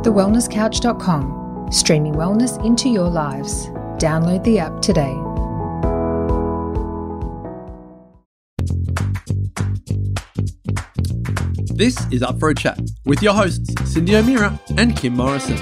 thewellnesscouch.com, streaming wellness into your lives. Download the app today. This is Up for a Chat with your hosts, Cindy O'Meara and Kim Morrison.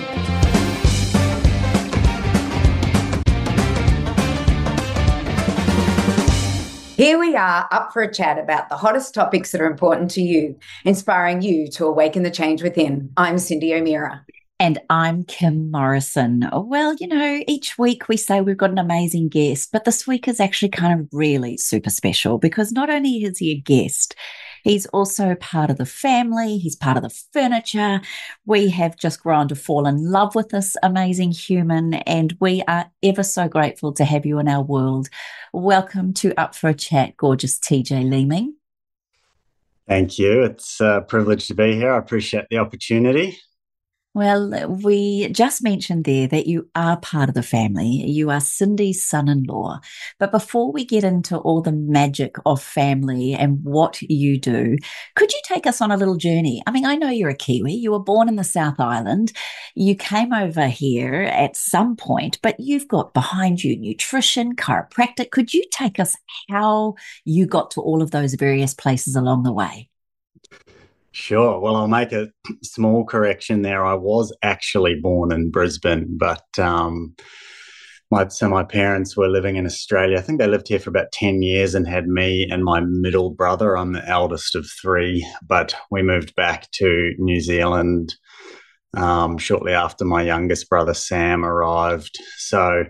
Here we are, up for a chat about the hottest topics that are important to you, inspiring you to awaken the change within. I'm Cindy O'Meara. And I'm Kim Morrison. Well, each week we say we've got an amazing guest, but this week is actually kind of really super special because not only is he a guest, he's also part of the family. He's part of the furniture. We have just grown to fall in love with this amazing human, and we are ever so grateful to have you in our world. Welcome to Up for a Chat, gorgeous TJ Leeming. Thank you. It's a privilege to be here. I appreciate the opportunity. Well, we just mentioned there that you are part of the family. You are Cindy's son-in-law. But before we get into all the magic of family and what you do, could you take us on a little journey? I mean, I know you're a Kiwi. You were born in the South Island. You came over here at some point, but you've got behind you nutrition, chiropractic. Could you take us how you got to all of those various places along the way? Sure. Well, I'll make a small correction there. I was actually born in Brisbane, but my parents were living in Australia. I think they lived here for about 10 years and had me and my middle brother. I'm the eldest of three, but we moved back to New Zealand shortly after my youngest brother, Sam, arrived. So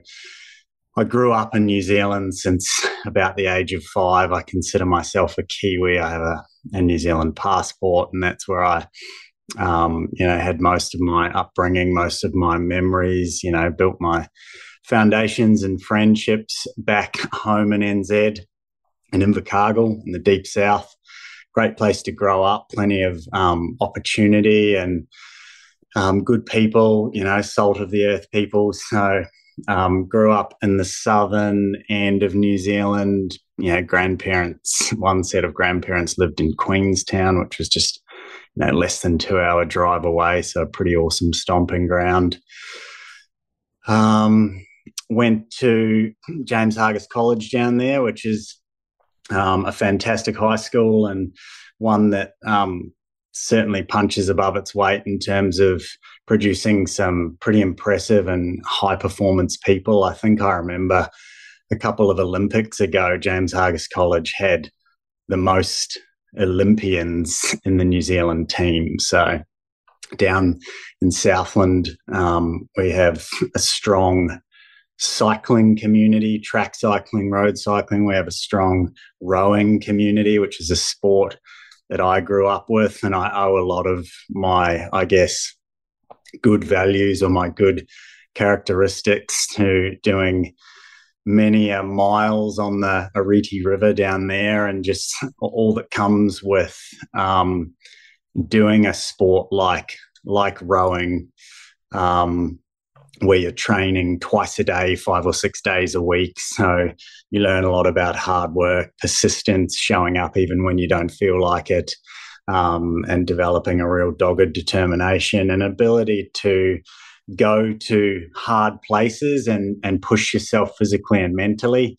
I grew up in New Zealand since about the age of 5. I consider myself a Kiwi. I have a New Zealand passport, and that's where I, had most of my upbringing, most of my memories, built my foundations and friendships back home in NZ and Invercargill in the deep south. Great place to grow up, plenty of opportunity and good people, salt of the earth people. So grew up in the southern end of New Zealand. Grandparents, one set of grandparents lived in Queenstown, which was just less than 2-hour drive away, so a pretty awesome stomping ground. Went to James Hargis College down there, which is a fantastic high school and one that certainly punches above its weight in terms of producing some pretty impressive and high-performance people. I think I remember a couple of Olympics ago, James Hargis College had the most Olympians in the New Zealand team. So down in Southland, we have a strong cycling community, track cycling, road cycling. We have a strong rowing community, which is a sport that I grew up with, and I owe a lot of my, good values or my good characteristics to doing many miles on the Ariti River down there, and just all that comes with doing a sport like rowing, where you're training twice a day, 5 or 6 days a week. So you learn a lot about hard work, persistence, showing up even when you don't feel like it, and developing a real dogged determination and ability to go to hard places and push yourself physically and mentally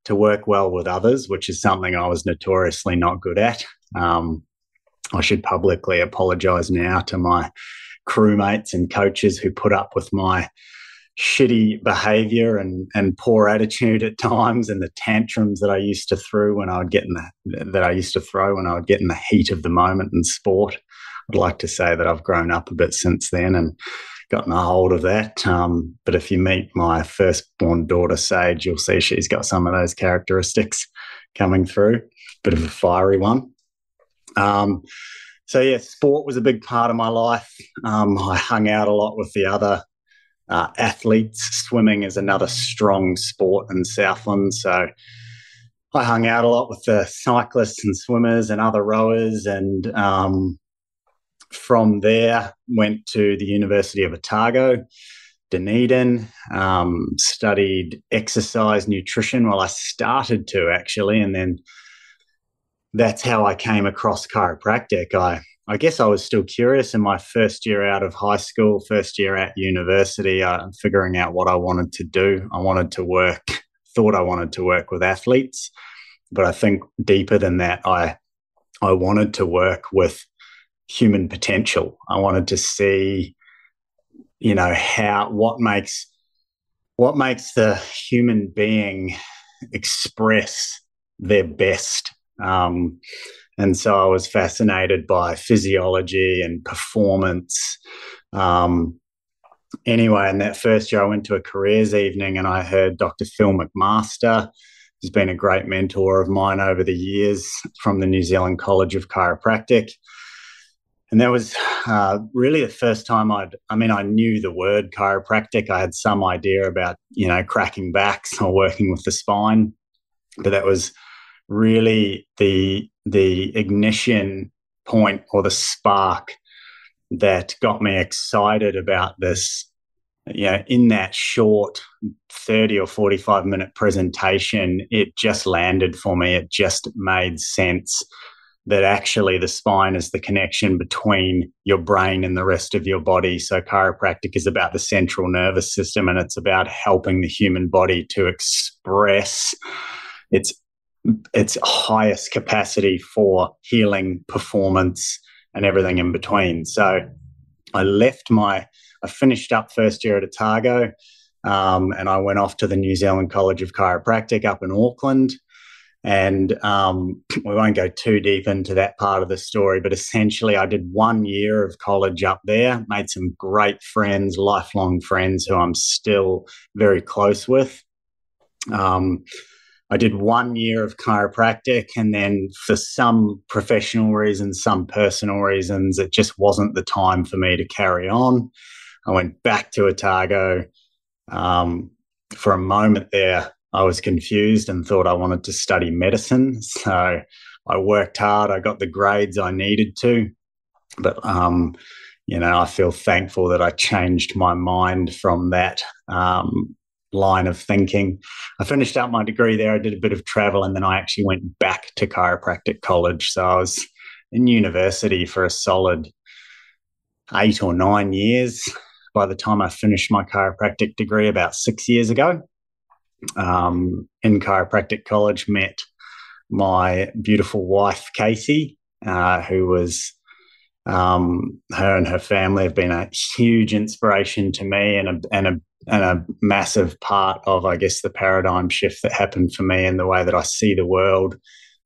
to work well with others, which is something I was notoriously not good at. I should publicly apologize now to my crewmates and coaches who put up with my shitty behavior and poor attitude at times, and the tantrums that I used to throw when I would get in the heat of the moment in sport. I'd like to say that I've grown up a bit since then and gotten a hold of that. But if you meet my firstborn daughter, Sage, you'll see she's got some of those characteristics coming through. Bit of a fiery one. So yeah, sport was a big part of my life. I hung out a lot with the other athletes. Swimming is another strong sport in Southland. So I hung out a lot with the cyclists and swimmers and other rowers, and from there went to the University of Otago, Dunedin, studied exercise nutrition. Well, I started to actually, and then that's how I came across chiropractic. I I guess I was still curious in my first year out of high school, first year at university, figuring out what I wanted to do. Thought I wanted to work with athletes, but I think deeper than that, I wanted to work with human potential. I wanted to see, what makes the human being express their best. And so I was fascinated by physiology and performance. Anyway, in that first year, I went to a careers evening and I heard Dr. Phil McMaster, who's been a great mentor of mine over the years, from the New Zealand College of Chiropractic. And that was really the first time I knew the word chiropractic. I had some idea about, cracking backs or working with the spine, but that was really the ignition point or the spark that got me excited about this. In that short 30 or 45-minute presentation, it just landed for me. It just made sense that actually the spine is the connection between your brain and the rest of your body. So chiropractic is about the central nervous system, and it's about helping the human body to express its highest capacity for healing, performance, and everything in between. So I finished up first year at Otago, and I went off to the New Zealand College of Chiropractic up in Auckland. And we won't go too deep into that part of the story, but essentially I did 1 year of college up there, made some great friends, lifelong friends who I'm still very close with. I did 1 year of chiropractic, and then for some professional reasons, some personal reasons, it just wasn't the time for me to carry on. I went back to Otago. For a moment there, I was confused and thought I wanted to study medicine. So I worked hard. I got the grades I needed to. But, I feel thankful that I changed my mind from that line of thinking. I finished up my degree there. I did a bit of travel, and then I actually went back to chiropractic college. So I was in university for a solid 8 or 9 years by the time I finished my chiropractic degree about 6 years ago. In chiropractic college, met my beautiful wife, Casie, who was her and her family have been a huge inspiration to me and a massive part of, I guess, the paradigm shift that happened for me in the way that I see the world,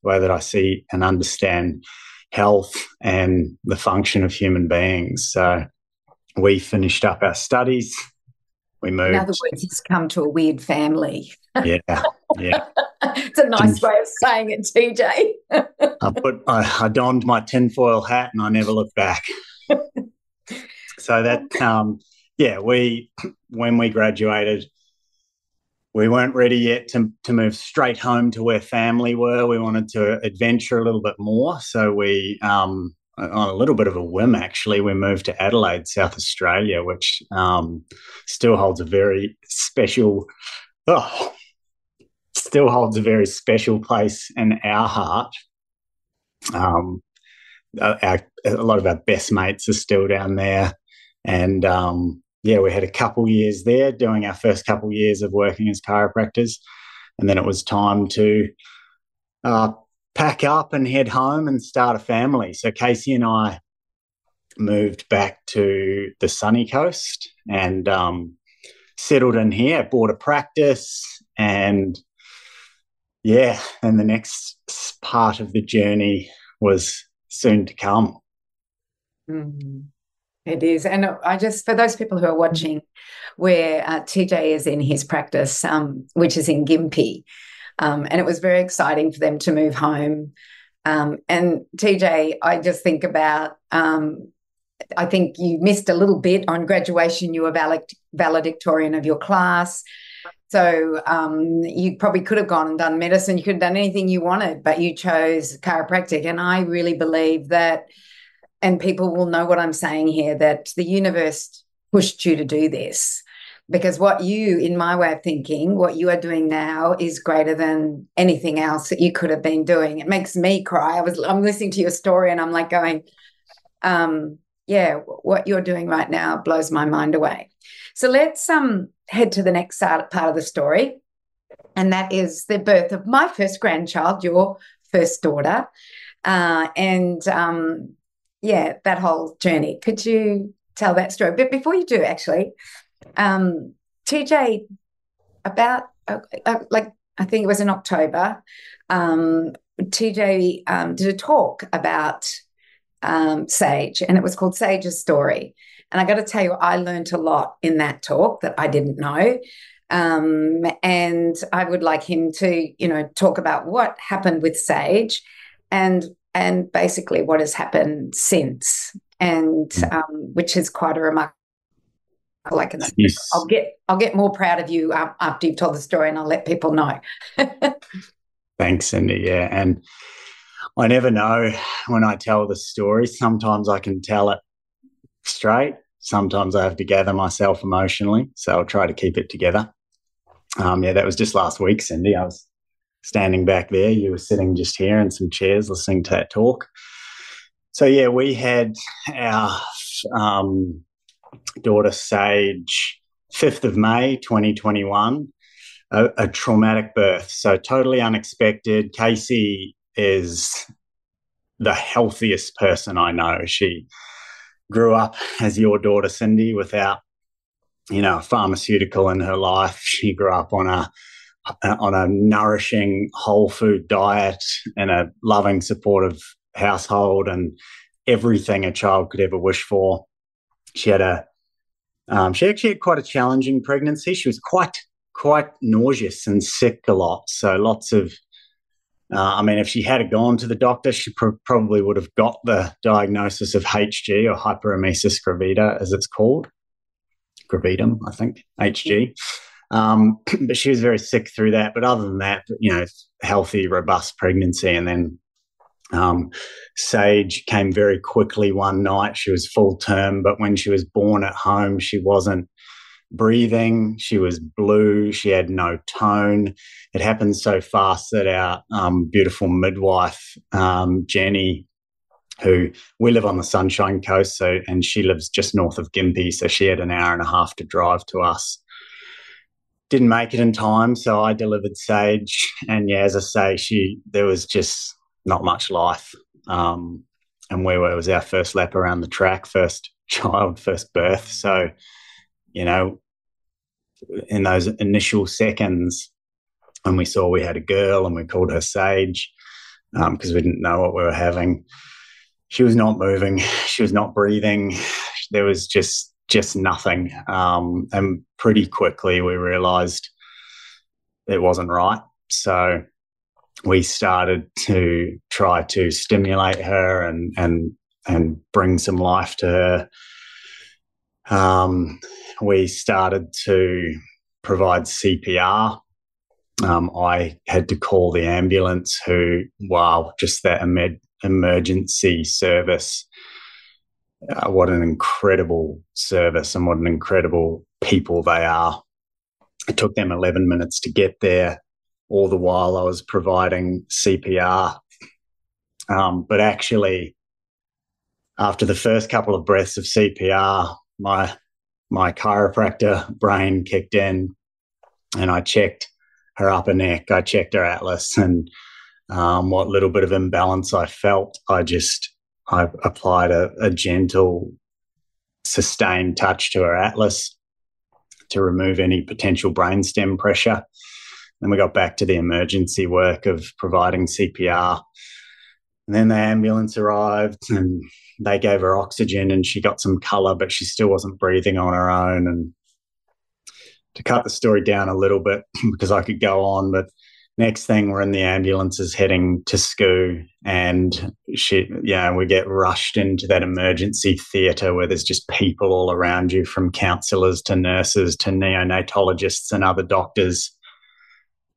the way that I see and understand health and the function of human beings. So we finished up our studies. We moved. In other words, it's come to a weird family. Yeah. It's a nice way of saying it, TJ. I donned my tinfoil hat and I never looked back. So that, when we graduated, we weren't ready yet to move straight home to where family were. We wanted to adventure a little bit more. So we, on a little bit of a whim, actually, we moved to Adelaide, South Australia, which still holds a very special place in our heart. A lot of our best mates are still down there. And we had a couple years there, doing our first couple years of working as chiropractors. And then it was time to pack up and head home and start a family. So Casie and I moved back to the sunny coast and settled in here, bought a practice, and the next part of the journey was soon to come. It is. And I just, for those people who are watching, where TJ is in his practice, which is in Gympie, and it was very exciting for them to move home. And TJ, I just think about, I think you missed a little bit on graduation. You were valedictorian of your class. So you probably could have gone and done medicine. You could have done anything you wanted, but you chose chiropractic. And I really believe that, and people will know what I'm saying here, that the universe pushed you to do this, because what you, in my way of thinking, what you are doing now is greater than anything else that you could have been doing. It makes me cry. I'm listening to your story and I'm like going, What you're doing right now blows my mind away. So let's head to the next part of the story, and that is the birth of my first grandchild, your first daughter, that whole journey. Could you tell that story? But before you do, actually, TJ, about I think it was in October, TJ did a talk about Sage, and it was called Sage's Story. And I got to tell you, I learned a lot in that talk that I didn't know. And I would like him to, talk about what happened with Sage and basically what has happened since, and which is quite a remarkable. I'll get more proud of you after you've told the story, and I'll let people know. Thanks, Cindy. Yeah, and I never know when I tell the story. Sometimes I can tell it straight. Sometimes I have to gather myself emotionally, so I'll try to keep it together. That was just last week, Cindy. I was standing back there. You were sitting just here in some chairs listening to that talk. So, yeah, we had our daughter Sage 5th of May 2021, a traumatic birth. So totally unexpected. Casie is the healthiest person I know. She grew up as your daughter, Cindy, without, a pharmaceutical in her life. She grew up on a nourishing whole food diet in a loving, supportive household, and everything a child could ever wish for. She actually had quite a challenging pregnancy. She was quite nauseous and sick a lot. So lots of, if she had gone to the doctor, she probably would have got the diagnosis of HG, or hyperemesis gravida, as it's called. Gravidum, I think, HG. But she was very sick through that. But other than that, healthy, robust pregnancy. And then Sage came very quickly one night. She was full term, but when she was born at home, she wasn't breathing. She was blue. She had no tone. It happened so fast that our beautiful midwife, Jenny, who we live on the Sunshine Coast, and she lives just north of Gympie, so she had an hour and a half to drive to us. Didn't make it in time, so I delivered Sage, and as I say, there was just not much life. And it was our first lap around the track, first child, first birth. So, in those initial seconds when we saw we had a girl and we called her Sage, because we didn't know what we were having, she was not moving. She was not breathing. There was just nothing. And pretty quickly we realized it wasn't right. So we started to try to stimulate her and bring some life to her. We started to provide CPR. I had to call the ambulance, just that emergency service. What an incredible service, and what an incredible people they are. It took them 11 minutes to get there, all the while I was providing CPR. But actually, after the first couple of breaths of CPR, my chiropractor brain kicked in, and I checked her upper neck, I checked her atlas, and what little bit of imbalance I felt, I applied a gentle, sustained touch to her atlas to remove any potential brainstem pressure. Then we got back to the emergency work of providing CPR. And then the ambulance arrived and they gave her oxygen, and she got some colour, but she still wasn't breathing on her own. And to cut the story down a little bit, because I could go on, but next thing, we're in the ambulances heading to SCU, and we get rushed into that emergency theatre where there's just people all around you, from counsellors to nurses to neonatologists and other doctors.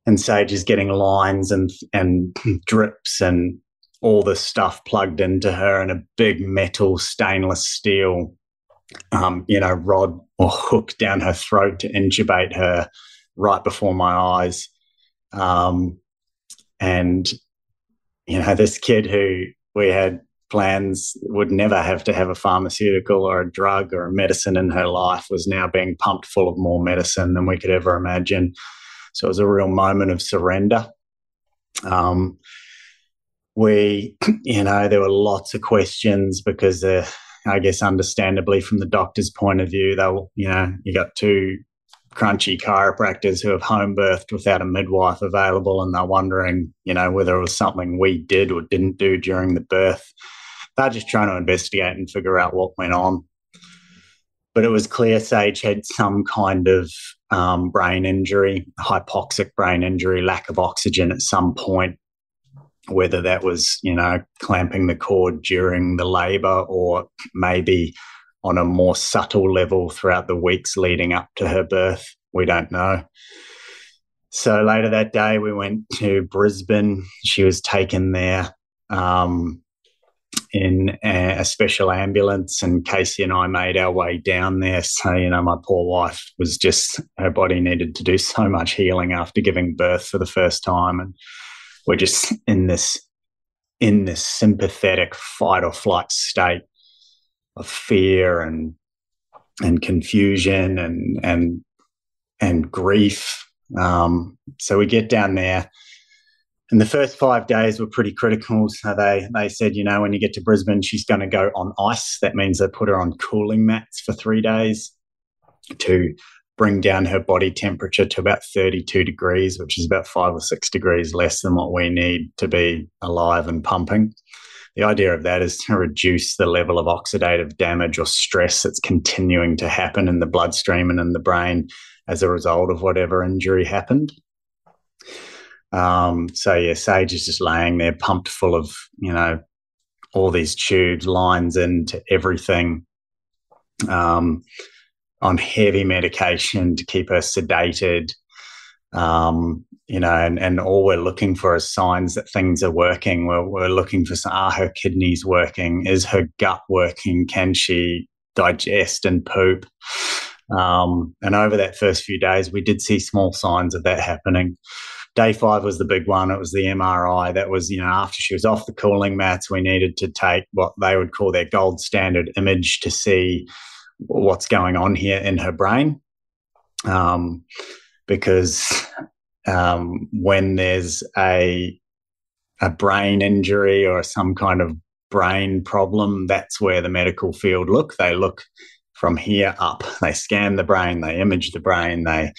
And Sage is getting lines and drips and all this stuff plugged into her, and a big metal stainless steel, rod or hook down her throat to intubate her right before my eyes. And this kid who we had plans, would never have to have a pharmaceutical or a drug or a medicine in her life, was now being pumped full of more medicine than we could ever imagine. So it was a real moment of surrender. There were lots of questions because, I guess, understandably, from the doctor's point of view, you got two crunchy chiropractors who have home birthed without a midwife available, and they're wondering, whether it was something we did or didn't do during the birth. They're just trying to investigate and figure out what went on. But it was clear Sage had some kind of brain injury, hypoxic brain injury, lack of oxygen at some point, whether that was, clamping the cord during the labour or maybe on a more subtle level throughout the weeks leading up to her birth. We don't know. So later that day, we went to Brisbane. She was taken there in a special ambulance, and Casie and I made our way down there. So, my poor wife was her body needed to do so much healing after giving birth for the first time. And we're just in this sympathetic fight or flight state of fear and confusion and grief. So we get down there, and the first 5 days were pretty critical. So they said, when you get to Brisbane, she's going to go on ice. That means they put her on cooling mats for 3 days to bring down her body temperature to about 32 degrees, which is about 5 or 6 degrees less than what we need to be alive and pumping. The idea of that is to reduce the level of oxidative damage or stress that's continuing to happen in the bloodstream and in the brain as a result of whatever injury happened. Sage is just laying there pumped full of, all these tubes, lines into everything, on heavy medication to keep her sedated, and all we're looking for is signs that things are working. We're looking for, are her kidneys working? Is her gut working? Can she digest and poop? And over that first few days, we did see small signs of that happening. Day 5 was the big one. It was the MRI. That was, after she was off the cooling mats, we needed to take what they would call their gold standard image to see what's going on here in her brain. Because when there's a brain injury or some kind of brain problem, that's where the medical field look. They look from here up. They scan the brain, they image the brain, they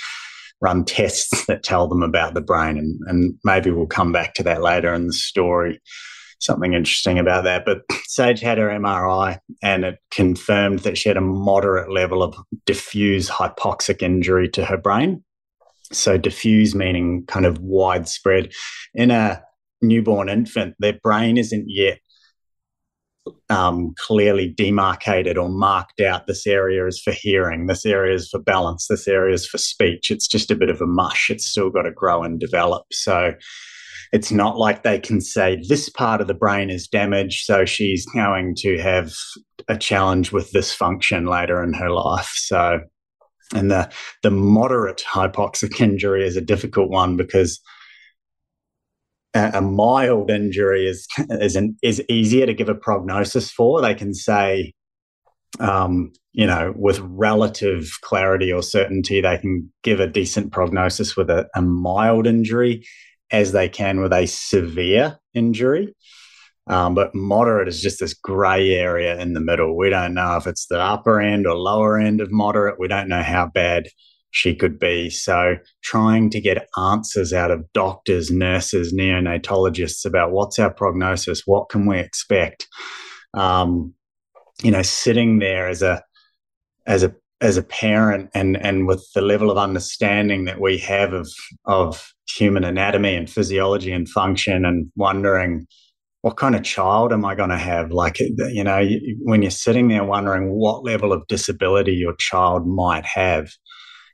run tests that tell them about the brain. And maybe we'll come back to that later in the story, something interesting about that. But Sage had her MRI, and it confirmed that she had a moderate level of diffuse hypoxic injury to her brain. So diffuse meaning kind of widespread. In a newborn infant, their brain isn't yet clearly demarcated or marked out. This area is for hearing, this area is for balance, this area is for speech. It's just a bit of a mush. It's still got to grow and develop. So it's not like they can say this part of the brain is damaged, so she's going to have a challenge with this function later in her life. So, and the moderate hypoxic injury is a difficult one because a mild injury is easier to give a prognosis for. They can say, with relative clarity or certainty, they can give a decent prognosis with a mild injury as they can with a severe injury. But moderate is just this grey area in the middle. We don't know if it's the upper end or lower end of moderate. We don't know how bad she could be. So trying to get answers out of doctors, nurses, neonatologists about what's our prognosis, what can we expect, sitting there as a parent and with the level of understanding that we have of human anatomy and physiology and function, and wondering, what kind of child am I going to have? Like, when you're sitting there wondering what level of disability your child might have,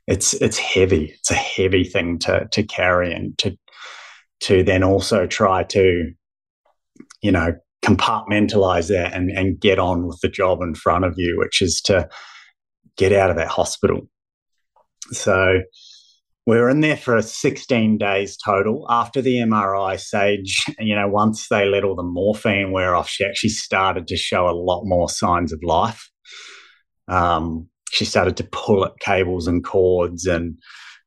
it's heavy. It's a heavy thing to carry, and to then also try to, compartmentalize that and get on with the job in front of you, which is to get out of that hospital. So We were in there for 16 days total. After the MRI, Sage, once they let all the morphine wear off, she actually started to show a lot more signs of life. She started to pull at cables and cords, and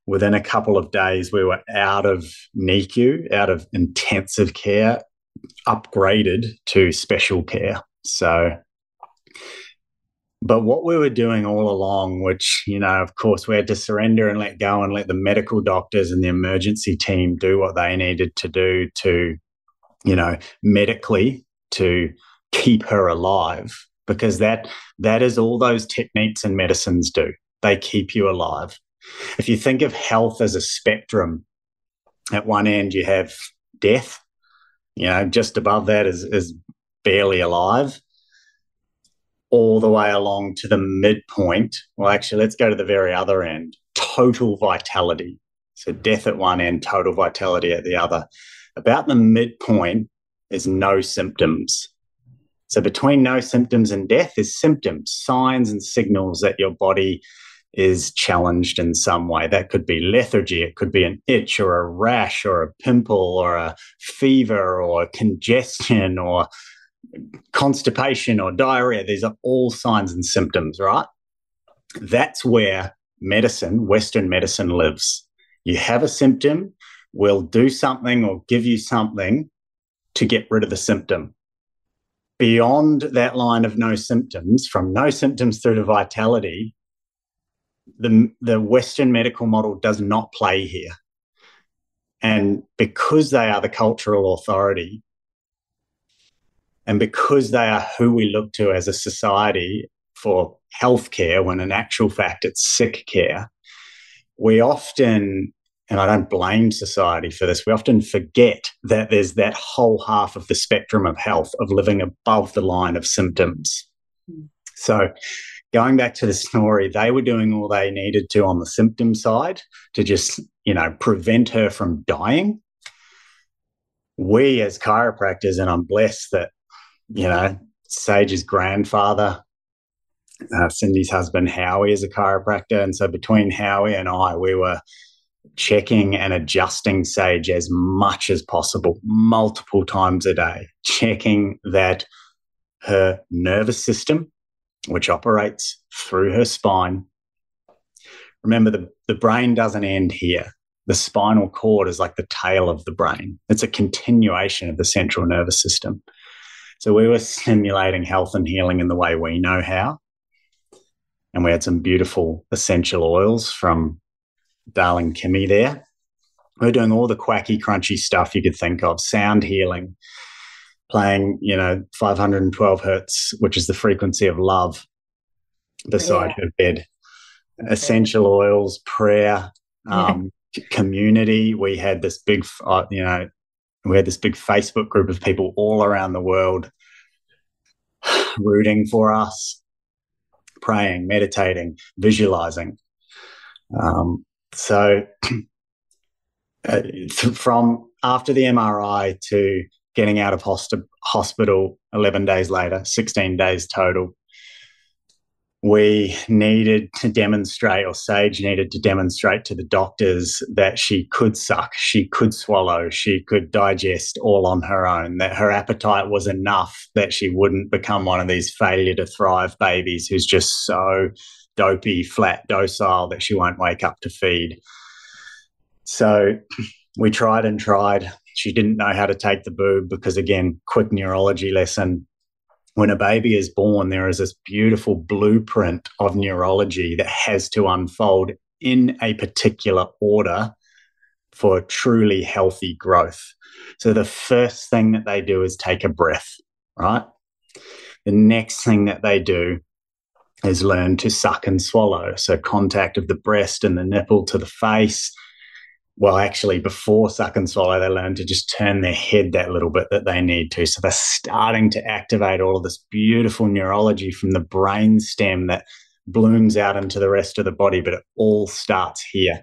within a couple of days, we were out of NICU, out of intensive care, upgraded to special care. But what we were doing all along, which, of course, we had to surrender and let go and let the medical doctors and the emergency team do what they needed to do to, medically to keep her alive, because that is all those techniques and medicines do. They keep you alive. If you think of health as a spectrum, at one end you have death, just above that is barely alive, all the way along to the midpoint. Well, actually, let's go to the very other end, total vitality. So death at one end, total vitality at the other. About the midpoint is no symptoms. So between no symptoms and death is symptoms, signs and signals that your body is challenged in some way. That could be lethargy, it could be an itch or a rash or a pimple or a fever or congestion or constipation or diarrhea. These are all signs and symptoms, right? That's where medicine, Western medicine, lives. You have a symptom, we'll do something or give you something to get rid of the symptom. Beyond that line of no symptoms, from no symptoms through to vitality, the Western medical model does not play here. And because they are the cultural authority, and because they are who we look to as a society for healthcare, when in actual fact it's sick care, we often, and I don't blame society for this, we often forget that there's that whole half of the spectrum of health, of living above the line of symptoms. So going back to the story, they were doing all they needed to on the symptom side to just, prevent her from dying. We as chiropractors, and I'm blessed that, Sage's grandfather, Cindy's husband, Howie, is a chiropractor. And so between Howie and I, we were checking and adjusting Sage as much as possible, multiple times a day, checking that her nervous system, which operates through her spine. Remember, the brain doesn't end here. The spinal cord is like the tail of the brain. It's a continuation of the central nervous system. So we were stimulating health and healing in the way we know how. And we had some beautiful essential oils from darling Kimmy there. We were doing all the quacky, crunchy stuff you could think of, sound healing, playing, 512 hertz, which is the frequency of love, beside her bed. Essential oils, prayer, community. We had this big, Facebook group of people all around the world rooting for us, praying, meditating, visualizing. So from after the MRI to getting out of hospital 11 days later, 16 days total, we needed to demonstrate, or Sage needed to demonstrate to the doctors that she could suck, she could swallow, she could digest all on her own, that her appetite was enough that she wouldn't become one of these failure to thrive babies who's just so dopey, flat, docile that she won't wake up to feed. So we tried and tried. She didn't know how to take the boob because, again, quick neurology lesson. When a baby is born, there is this beautiful blueprint of neurology that has to unfold in a particular order for truly healthy growth. So the first thing that they do is take a breath, right? The next thing that they do is learn to suck and swallow. So contact of the breast and the nipple to the face. Well, actually, before suck and swallow, they learn to just turn their head that little bit that they need to. So they're starting to activate all of this beautiful neurology from the brain stem that blooms out into the rest of the body, but it all starts here.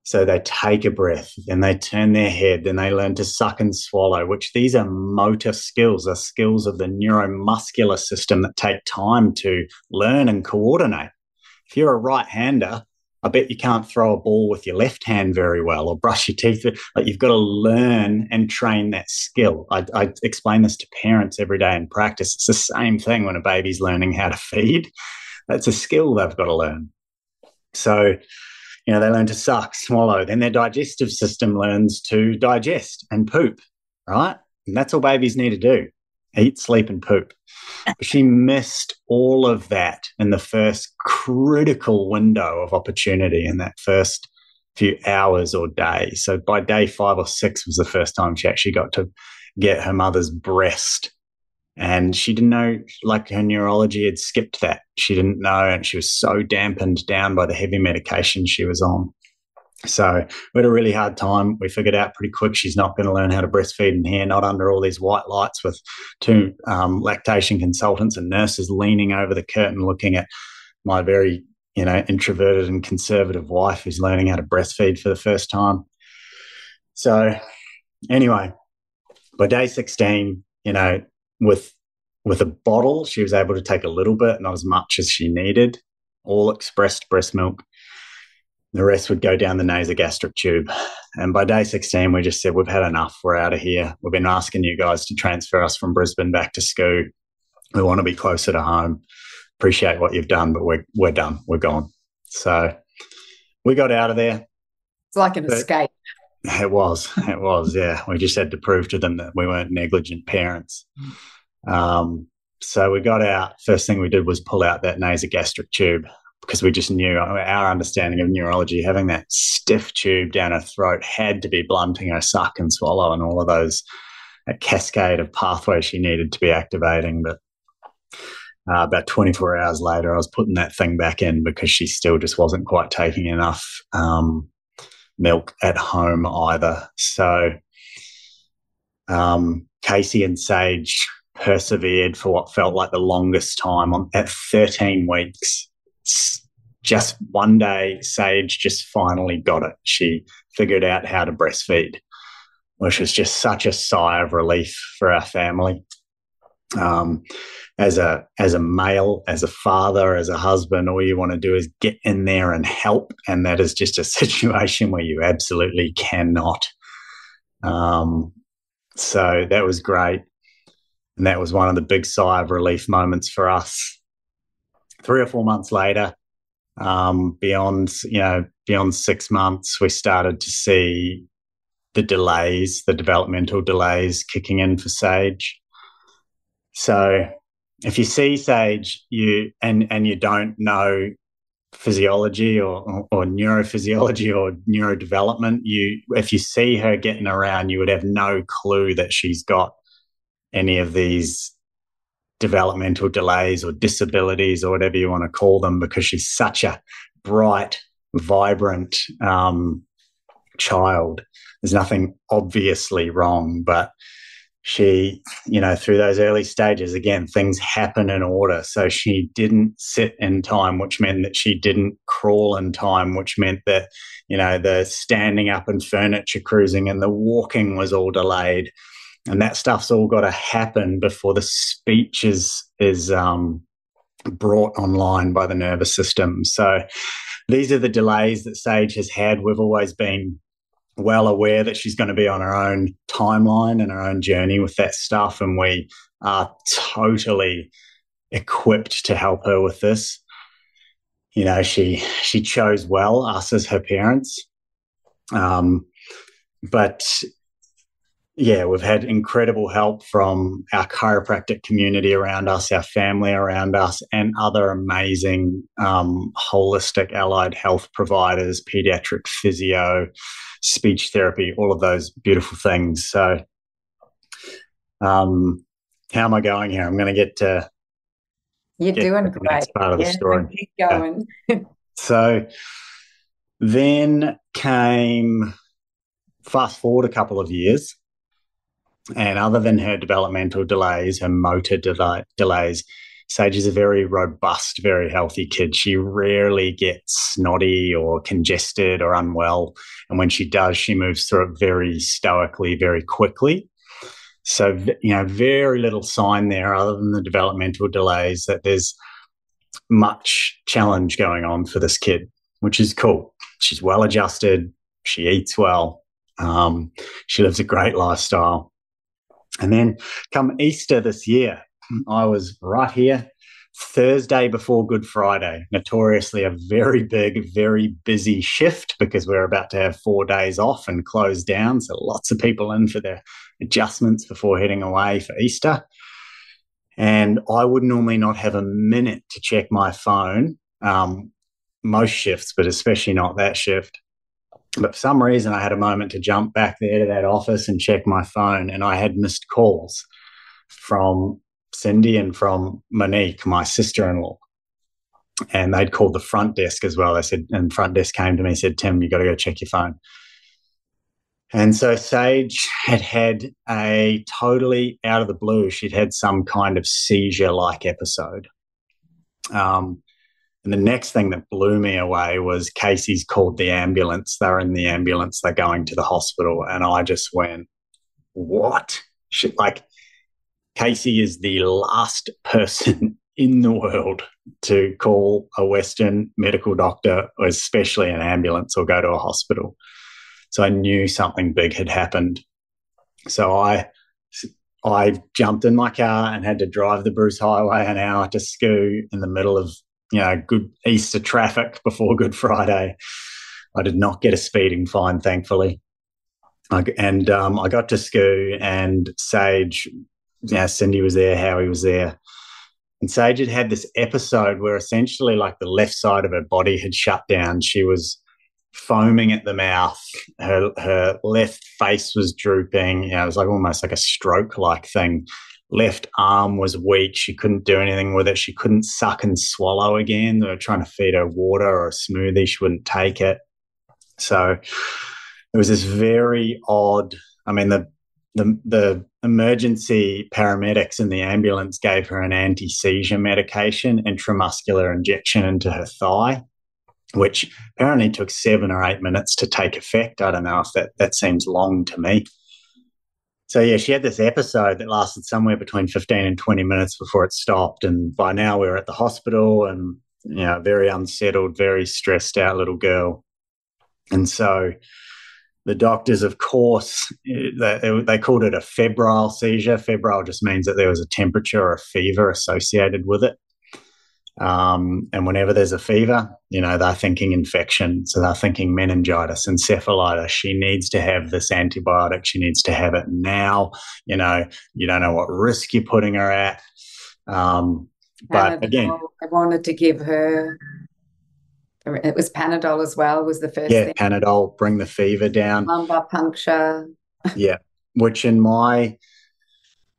So they take a breath, then they turn their head, then they learn to suck and swallow, which these are motor skills, are skills of the neuromuscular system that take time to learn and coordinate. If you're a right-hander, I bet you can't throw a ball with your left hand very well or brush your teeth. Like, you've got to learn and train that skill. I explain this to parents every day in practice. It's the same thing when a baby's learning how to feed. That's a skill they've got to learn. So, they learn to suck, swallow. Then their digestive system learns to digest and poop, right? And that's all babies need to do: eat, sleep, and poop. She missed all of that in the first critical window of opportunity in that first few hours or days. So by day 5 or 6 was the first time she actually got to get her mother's breast. And she didn't know, like, her neurology had skipped that. She didn't know, and she was so dampened down by the heavy medication she was on. So we had a really hard time. We figured out pretty quick she's not going to learn how to breastfeed in here, not under all these white lights with 2 lactation consultants and nurses leaning over the curtain looking at my very, introverted and conservative wife who's learning how to breastfeed for the first time. So anyway, by day 16, with a bottle, she was able to take a little bit, not as much as she needed, all expressed breast milk. The rest would go down the nasogastric tube. And by day 16, we just said, we've had enough. We're out of here. We've been asking you guys to transfer us from Brisbane back to Skoo. We want to be closer to home. Appreciate what you've done, but we're done. We're gone. So we got out of there. It's like an escape. It was, yeah. We just had to prove to them that we weren't negligent parents. So we got out. First thing we did was pull out that nasogastric tube, because we just knew, our understanding of neurology, having that stiff tube down her throat had to be blunting her suck and swallow and all of those, a cascade of pathways she needed to be activating. But about 24 hours later, I was putting that thing back in because she still just wasn't quite taking enough milk at home either. So Casie and Sage persevered for what felt like the longest time. At 13 weeks, just one day, Sage just finally got it. She figured out how to breastfeed, which was just such a sigh of relief for our family. As a male, as a father, as a husband, all you want to do is get in there and help, and that is just a situation where you absolutely cannot. So that was great, and that was one of the big sigh of relief moments for us. 3 or 4 months later, beyond 6 months, we started to see the developmental delays kicking in for Sage. So if you see Sage, you don't know physiology or neurophysiology or neurodevelopment, if you see her getting around, you would have no clue that she's got any of these developmental delays or disabilities or whatever you want to call them, because she's such a bright, vibrant child. There's nothing obviously wrong, but she, through those early stages, again, things happen in order. So she didn't sit in time, which meant that she didn't crawl in time, which meant that, the standing up and furniture cruising and the walking was all delayed. And that stuff's all got to happen before the speech is brought online by the nervous system. So these are the delays that Sage has had. We've always been well aware that she's going to be on her own timeline and her own journey with that stuff, and we are totally equipped to help her with this. She chose well, us as her parents. But yeah, we've had incredible help from our chiropractic community around us, our family around us, and other amazing holistic allied health providers, paediatric physio, speech therapy, all of those beautiful things. So how am I going here? I'm going to get to You're doing the great. next part of the story. Keep going. So then came, fast forward a couple of years, and other than her developmental delays, her motor delays, Sage is a very robust, very healthy kid. She rarely gets snotty or congested or unwell. And when she does, she moves through it very stoically, very quickly. So, very little sign there other than the developmental delays that there's much challenge going on for this kid. which is cool. She's well adjusted. She eats well. She lives a great lifestyle. And then come Easter this year, I was right here, Thursday before Good Friday, notoriously a very big, very busy shift because we're about to have 4 days off and close down. So lots of people in for their adjustments before heading away for Easter. And I would normally not have a minute to check my phone, most shifts, but especially not that shift. But for some reason, I had a moment to jump back there to that office and check my phone, and I had missed calls from Cindy and from Monique, my sister-in-law. And they'd called the front desk as well. They said, and front desk came to me and said, Tim, you got to go check your phone. And so Sage had a totally out of the blue, she'd had some kind of seizure-like episode. And the next thing that blew me away was Casey's called the ambulance. They're in the ambulance. They're going to the hospital. And I just went, what? Casie is the last person in the world to call a Western medical doctor, or especially an ambulance, or go to a hospital. So I knew something big had happened. So I jumped in my car and had to drive the Bruce Highway an hour to Skoo in the middle of good Easter traffic before Good Friday. I did not get a speeding fine, thankfully. I got to Skoo, and Sage, Cindy was there, Howie was there. And Sage had this episode where essentially like the left side of her body had shut down. She was foaming at the mouth. Her left face was drooping. It was like almost like a stroke-like thing. Left arm was weak. She couldn't do anything with it. She couldn't suck and swallow again. They were trying to feed her water or a smoothie. She wouldn't take it. So it was this very odd, the emergency paramedics in the ambulance gave her an anti-seizure medication, intramuscular injection into her thigh, which apparently took 7 or 8 minutes to take effect. I don't know if that seems long to me. So, she had this episode that lasted somewhere between 15 and 20 minutes before it stopped. And by now we were at the hospital and, very unsettled, very stressed out little girl. And so the doctors, of course, they called it a febrile seizure. Febrile just means that there was a temperature or a fever associated with it. And whenever there's a fever, they're thinking infection. So they're thinking meningitis, encephalitis. She needs to have this antibiotic. She needs to have it now. You don't know what risk you're putting her at. But again, I wanted to give her, it was Panadol as well, was the first thing. Yeah, Panadol, bring the fever down. Lumbar puncture. Yeah, which in my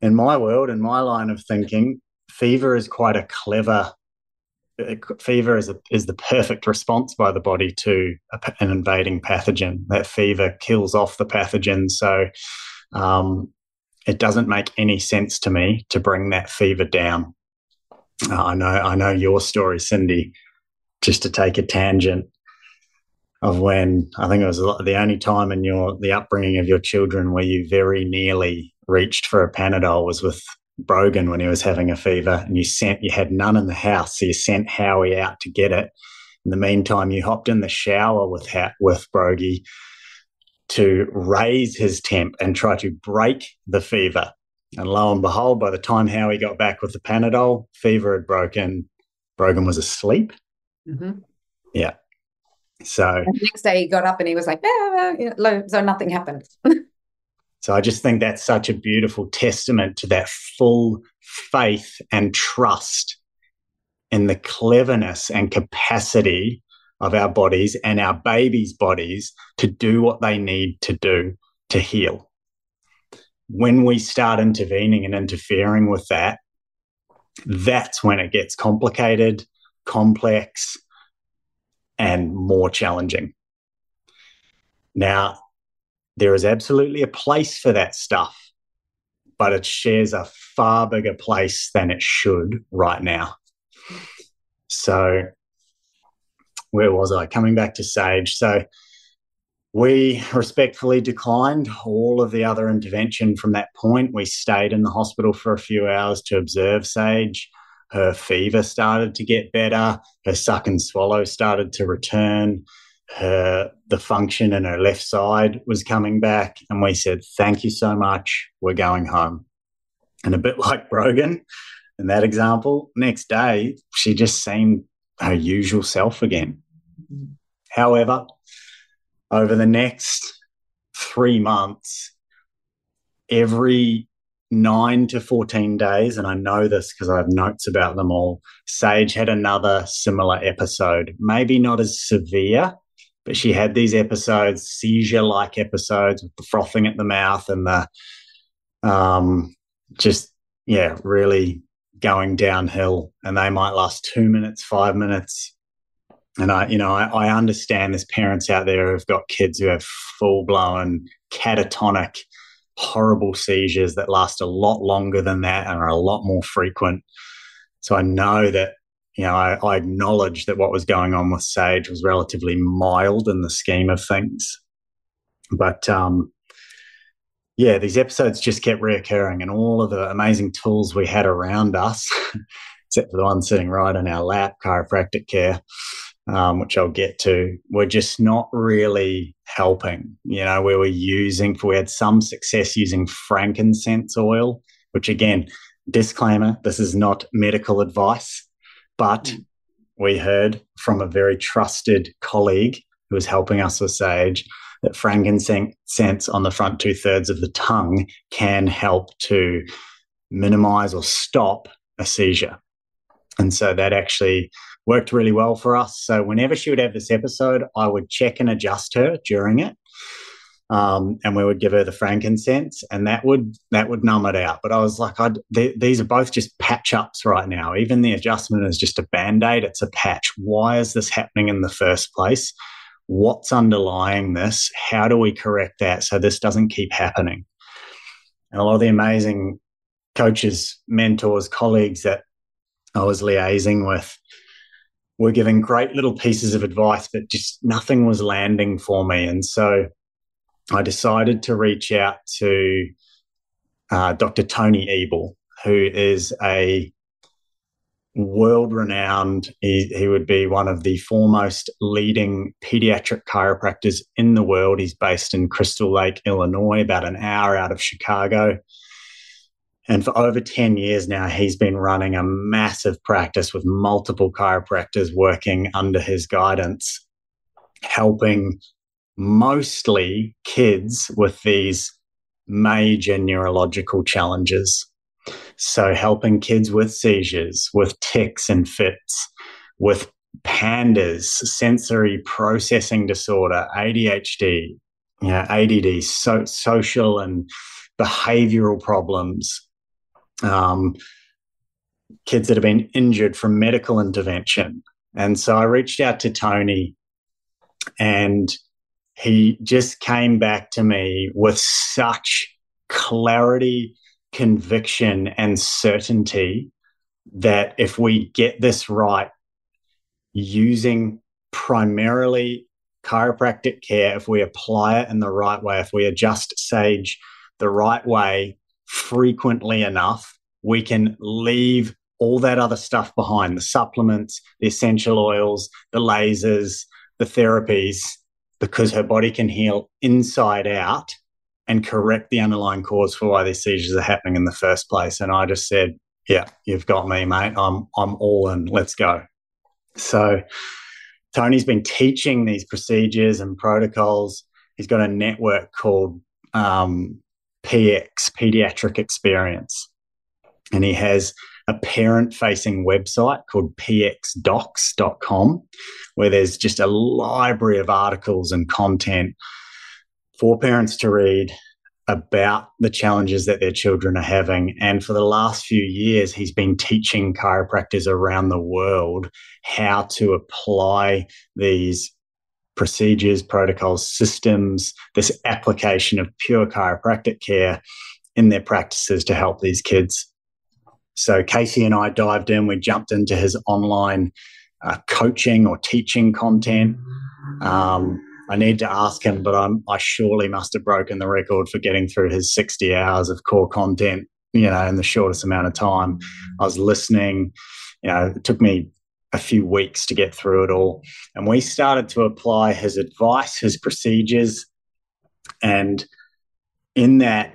world, in my line of thinking, fever is quite a clever. Fever is the perfect response by the body to an invading pathogen. That fever kills off the pathogen. So it doesn't make any sense to me to bring that fever down. I know your story, Cindy, just to take a tangent of when, I think it was the only time in the upbringing of your children where you very nearly reached for a Panadol was with Brogan when he was having a fever, and you had none in the house, so you sent Howie out to get it. In the meantime, you hopped in the shower with Brogy to raise his temp and try to break the fever. And lo and behold, by the time Howie got back with the Panadol, fever had broken. Brogan was asleep. Mm-hmm. Yeah. So the next day he got up and he was like, so nothing happened. So I just think that's such a beautiful testament to that full faith and trust in the cleverness and capacity of our bodies and our babies' bodies to do what they need to do to heal. When we start intervening and interfering with that, that's when it gets complicated, complex, and more challenging. Now, there is absolutely a place for that stuff, but it shares a far bigger place than it should right now. So where was I? Coming back to Sage. So we respectfully declined all of the other intervention from that point. We stayed in the hospital for a few hours to observe Sage. Her fever started to get better. Her suck and swallow started to return. The function in her left side was coming back. And we said, thank you so much. We're going home. And a bit like Brogan in that example, next day, she just seemed her usual self again. However, over the next 3 months, every 9 to 14 days, and I know this because I have notes about them all, Sage had another similar episode. Maybe not as severe, but she had these episodes, seizure-like episodes with the frothing at the mouth and the really going downhill. And they might last 2 minutes, 5 minutes. And I understand there's parents out there who've got kids who have full-blown catatonic, horrible seizures that last a lot longer than that and are a lot more frequent. So I know that, I acknowledge that what was going on with Sage was relatively mild in the scheme of things. But these episodes just kept reoccurring, and all of the amazing tools we had around us, except for the one sitting right in our lap, chiropractic care, which I'll get to, were just not really helping. We had some success using frankincense oil, which again, disclaimer, this is not medical advice, but we heard from a very trusted colleague who was helping us with Sage that frankincense on the front 2/3 of the tongue can help to minimize or stop a seizure. And so that actually worked really well for us. So whenever she would have this episode, I would check and adjust her during it. And we would give her the frankincense, and that would numb it out. But I was like, these are both just patch-ups right now. Even the adjustment is just a Band-Aid. It's a patch. Why is this happening in the first place? What's underlying this? How do we correct that so this doesn't keep happening? And a lot of the amazing coaches, mentors, colleagues that I was liaising with were giving great little pieces of advice, but just nothing was landing for me. And so I decided to reach out to Dr. Tony Ebel, who is a world-renowned, he would be one of the foremost leading paediatric chiropractors in the world. He's based in Crystal Lake, Illinois, about an hour out of Chicago. And for over 10 years now, he's been running a massive practice with multiple chiropractors working under his guidance, helping mostly kids with these major neurological challenges. So helping kids with seizures, with tics and fits, with pandas, sensory processing disorder, ADHD, ADD, social and behavioral problems, kids that have been injured from medical intervention. And so I reached out to Tony, and he just came back to me with such clarity, conviction, and certainty that if we get this right, using primarily chiropractic care, if we apply it in the right way, if we adjust Sage the right way frequently enough, we can leave all that other stuff behind, the supplements, the essential oils, the lasers, the therapies, because her body can heal inside out and correct the underlying cause for why these seizures are happening in the first place. And I just said, yeah, you've got me, mate. I'm all in. Let's go. So Tony's been teaching these procedures and protocols. He's got a network called PX, Paediatric Experience. And he has a parent-facing website called pxdocs.com, where there's just a library of articles and content for parents to read about the challenges that their children are having. And for the last few years, he's been teaching chiropractors around the world how to apply these procedures, protocols, systems, this application of pure chiropractic care in their practices to help these kids. So Casie and I dived in. We jumped into his online coaching or teaching content. I need to ask him, but I surely must have broken the record for getting through his 60 hours of core content, in the shortest amount of time. I was listening. it took me a few weeks to get through it all. And we started to apply his advice, his procedures. And in that,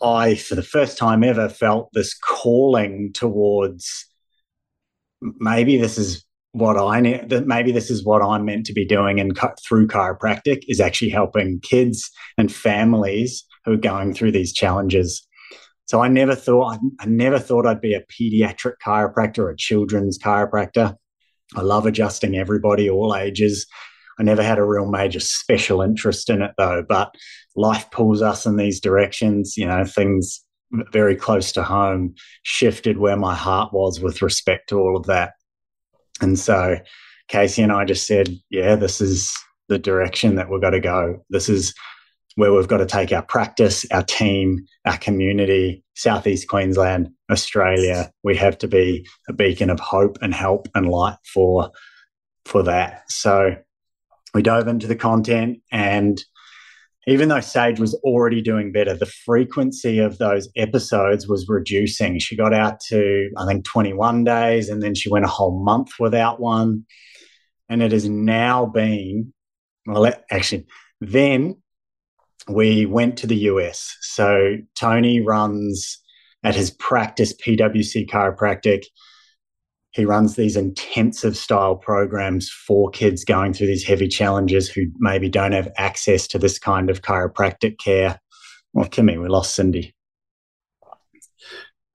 I, for the first time ever, felt this calling towards maybe this is what I need, that maybe this is what I'm meant to be doing through chiropractic, is actually helping kids and families who are going through these challenges. So I never thought I'd be a paediatric chiropractor or a children's chiropractor. I love adjusting everybody, all ages. I never had a real major special interest in it though, but life pulls us in these directions. Things very close to home shifted where my heart was with respect to all of that. And so Casie and I just said, yeah, this is the direction that we've got to go. This is where we've got to take our practice, our team, our community, Southeast Queensland, Australia. We have to be a beacon of hope and help and light for that. So we dove into the content, and even though Sage was already doing better, the frequency of those episodes was reducing. She got out to, I think, 21 days, and then she went a whole month without one. And it has now been, then we went to the US. So Tony runs at his practice, PwC Chiropractic. He runs these intensive style programs for kids going through these heavy challenges who maybe don't have access to this kind of chiropractic care. Well, Kimmy, we lost Cindy.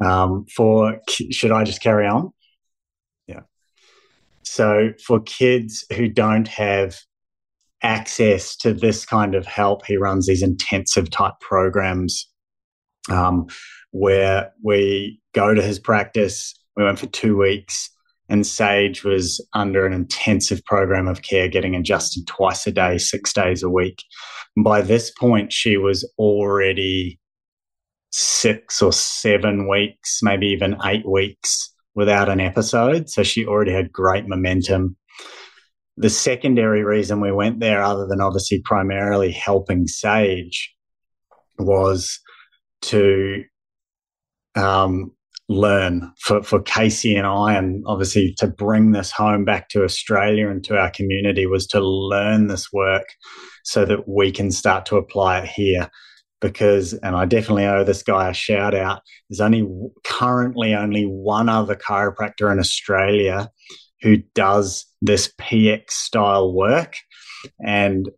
Should I just carry on? Yeah. So for kids who don't have access to this kind of help, he runs these intensive type programs where we go to his practice. We went for 2 weeks, and Sage was under an intensive program of care, getting adjusted twice a day, 6 days a week. And by this point, she was already 6 or 7 weeks, maybe even 8 weeks without an episode. So she already had great momentum. The secondary reason we went there, other than obviously primarily helping Sage, was to learn for Casie and I, and obviously to bring this home back to Australia and to our community, was to learn this work so that we can start to apply it here. Because, and I definitely owe this guy a shout out, there's currently only one other chiropractor in Australia who does this PX style work. And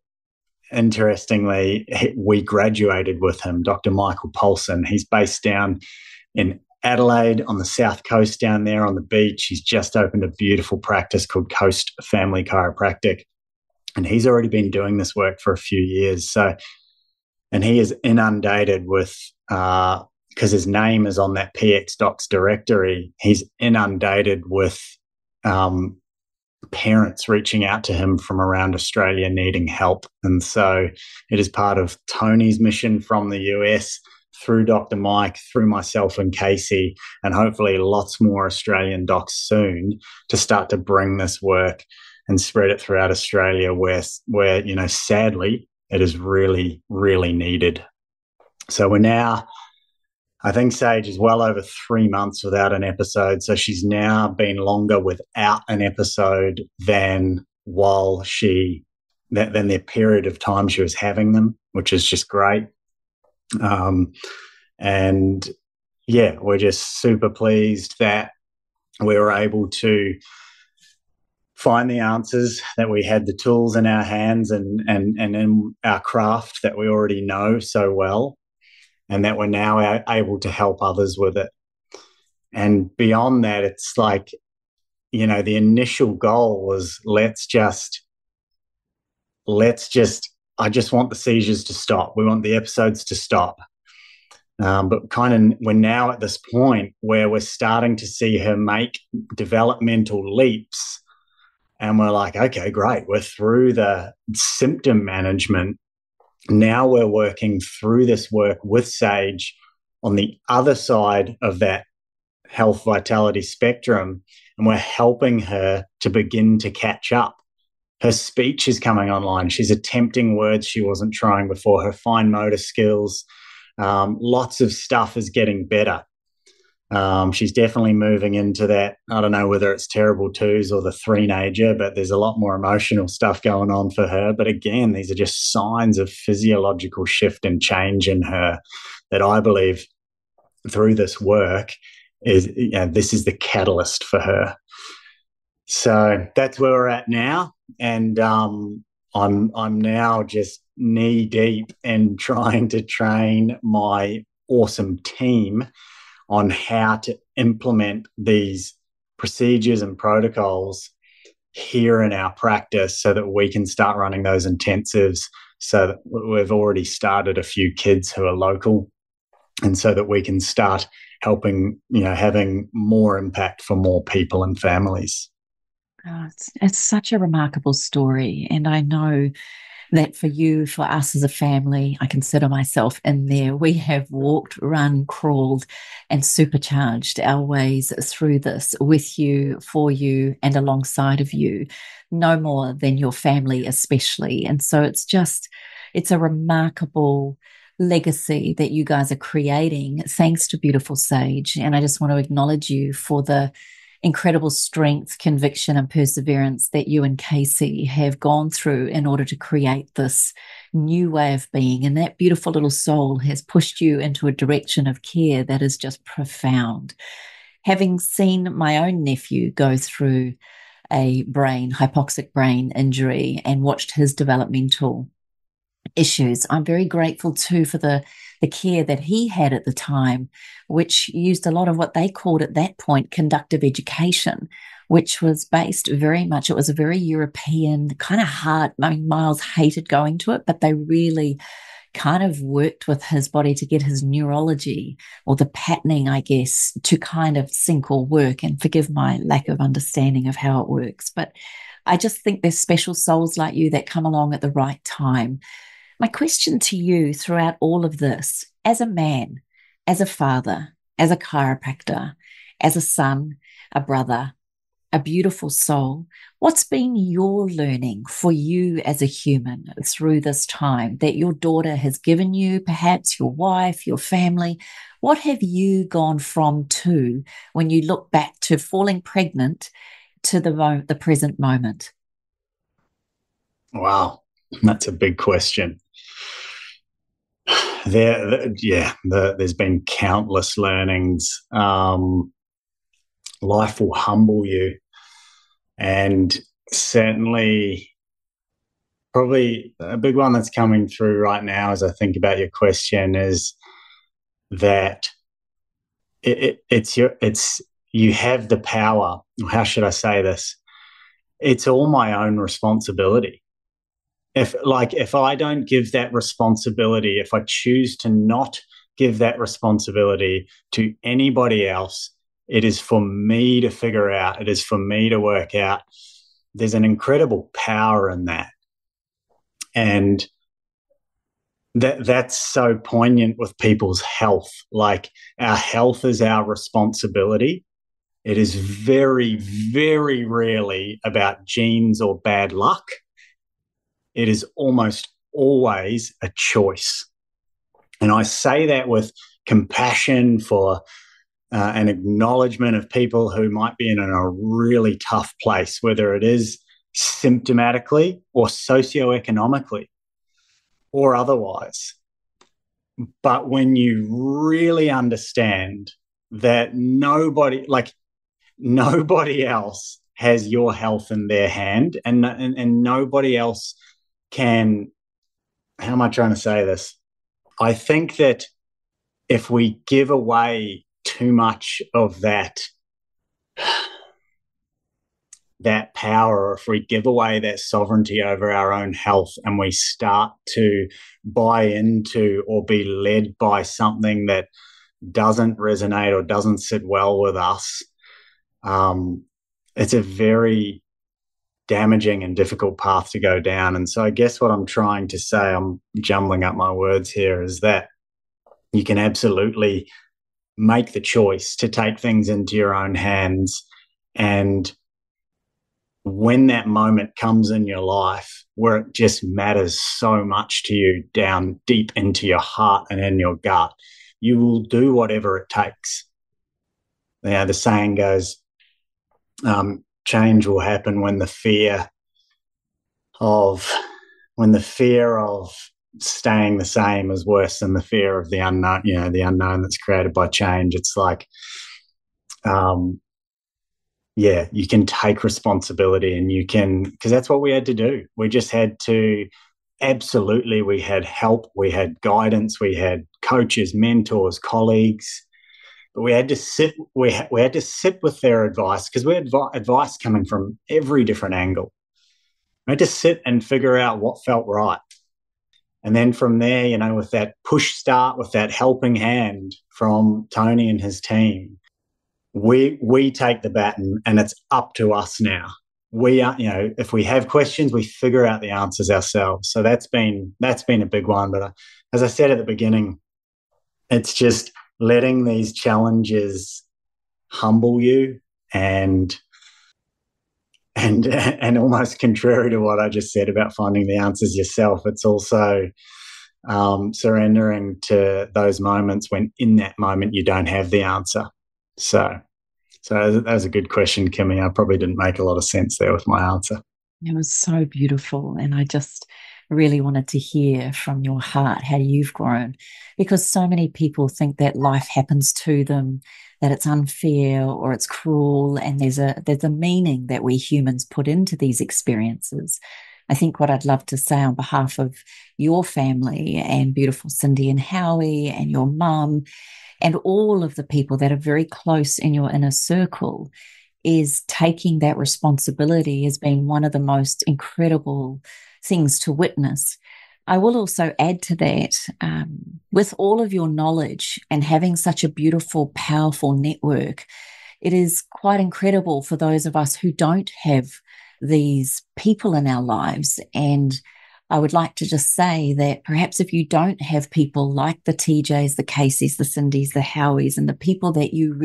interestingly, we graduated with him, Dr. Michael Paulson. He's based down in Adelaide on the south coast down there on the beach. He's just opened a beautiful practice called Coast Family Chiropractic. And he's already been doing this work for a few years. So, and he is inundated with, because his name is on that PX Docs directory, he's inundated with parents reaching out to him from around Australia needing help. And so it is part of Tony's mission from the US, through Dr. Mike, through myself and Casie, and hopefully lots more Australian docs soon, to start to bring this work and spread it throughout Australia where sadly, it is really, really needed. So we're now, I think Sage is well over 3 months without an episode. So she's now been longer without an episode than than the period of time she was having them, which is just great. And yeah, we're just super pleased that we were able to find the answers, that we had the tools in our hands and in our craft that we already know so well, and that we're now able to help others with it. And beyond that, it's like, the initial goal was I just want the seizures to stop. We want the episodes to stop. But we're now at this point where we're starting to see her make developmental leaps. And we're like, okay, great. We're through the symptom management. Now we're working through this work with Sage on the other side of that health vitality spectrum. And we're helping her to begin to catch up. Her speech is coming online. She's attempting words she wasn't trying before. Her fine motor skills, lots of stuff is getting better. She's definitely moving into that. I don't know whether it's terrible twos or the three-nager, but there's a lot more emotional stuff going on for her. But again, these are just signs of physiological shift and change in her that I believe through this work is, this is the catalyst for her. So that's where we're at now. And I'm now just knee deep in trying to train my awesome team on how to implement these procedures and protocols here in our practice so that we can start running those intensives, so that we've already started a few kids who are local, and so that we can start helping, having more impact for more people and families. Oh, it's such a remarkable story. And I know that for you, for us as a family, I consider myself in there. We have walked, run, crawled, and supercharged our ways through this with you, for you, and alongside of you, no more than your family, especially. And so it's a remarkable legacy that you guys are creating thanks to Beautiful Sage. And I just want to acknowledge you for the incredible strength, conviction, and perseverance that you and Casie have gone through in order to create this new way of being. And that beautiful little soul has pushed you into a direction of care that is just profound. Having seen my own nephew go through a hypoxic brain injury and watched his developmental issues, I'm very grateful too for the care that he had at the time, which used a lot of what they called at that point conductive education, which was based very much, it was a very European kind of hard. I mean, Miles hated going to it, but they really kind of worked with his body to get his neurology, or the patterning, I guess, to kind of sync or work. And forgive my lack of understanding of how it works, but I just think there's special souls like you that come along at the right time. My question to you throughout all of this, as a man, as a father, as a chiropractor, as a son, a brother, a beautiful soul, what's been your learning for you as a human through this time that your daughter has given you, perhaps your wife, your family? What have you gone from to when you look back to falling pregnant to the present moment? Wow, that's a big question. There's been countless learnings. Life will humble you, and certainly, probably a big one that's coming through right now as I think about your question is that you have the power. How should I say this? It's all my own responsibility. If I don't give that responsibility, if I choose to not give that responsibility to anybody else, it is for me to figure out. It is for me to work out. There's an incredible power in that. And that's so poignant with people's health. Like, our health is our responsibility. It is very, very rarely about genes or bad luck. It is almost always a choice. And I say that with compassion for an acknowledgement of people who might be in a really tough place, whether it is symptomatically or socioeconomically or otherwise. But when you really understand that nobody else has your health in their hand, and nobody else can, how am I trying to say this? I think that if we give away too much of that power, or if we give away that sovereignty over our own health, and we start to buy into or be led by something that doesn't resonate or doesn't sit well with us, it's a very damaging and difficult path to go down. And so I guess what I'm trying to say, I'm jumbling up my words here, is that you can absolutely make the choice to take things into your own hands. And when that moment comes in your life where it just matters so much to you down deep into your heart and in your gut, you will do whatever it takes. the saying goes, change will happen when the fear of staying the same is worse than the fear of the unknown, the unknown that's created by change. It's like, you can take responsibility, and because that's what we had to do. We just had to, absolutely, we had help, we had guidance, we had coaches, mentors, colleagues, but we had to sit with their advice, because we had advice coming from every different angle. We had to sit and figure out what felt right. And then from there, with that push start, with that helping hand from Tony and his team, we take the baton, and it's up to us now. We are, if we have questions, we figure out the answers ourselves. So that's been a big one. But as I said at the beginning, it's just letting these challenges humble you, and almost contrary to what I just said about finding the answers yourself, it's also surrendering to those moments when in that moment you don't have the answer. So that was a good question, Kimmy. I probably didn't make a lot of sense there with my answer. It was so beautiful. And I just really wanted to hear from your heart how you've grown, because so many people think that life happens to them, that it's unfair or it's cruel, and there's a meaning that we humans put into these experiences. I think what I'd love to say on behalf of your family and beautiful Cindy and Howie and your mum and all of the people that are very close in your inner circle is taking that responsibility as being one of the most incredible things to witness. I will also add to that, with all of your knowledge and having such a beautiful, powerful network, it is quite incredible for those of us who don't have these people in our lives. And I would like to just say that perhaps if you don't have people like the TJs, the Casies, the Cindys, the Howies, and the people that you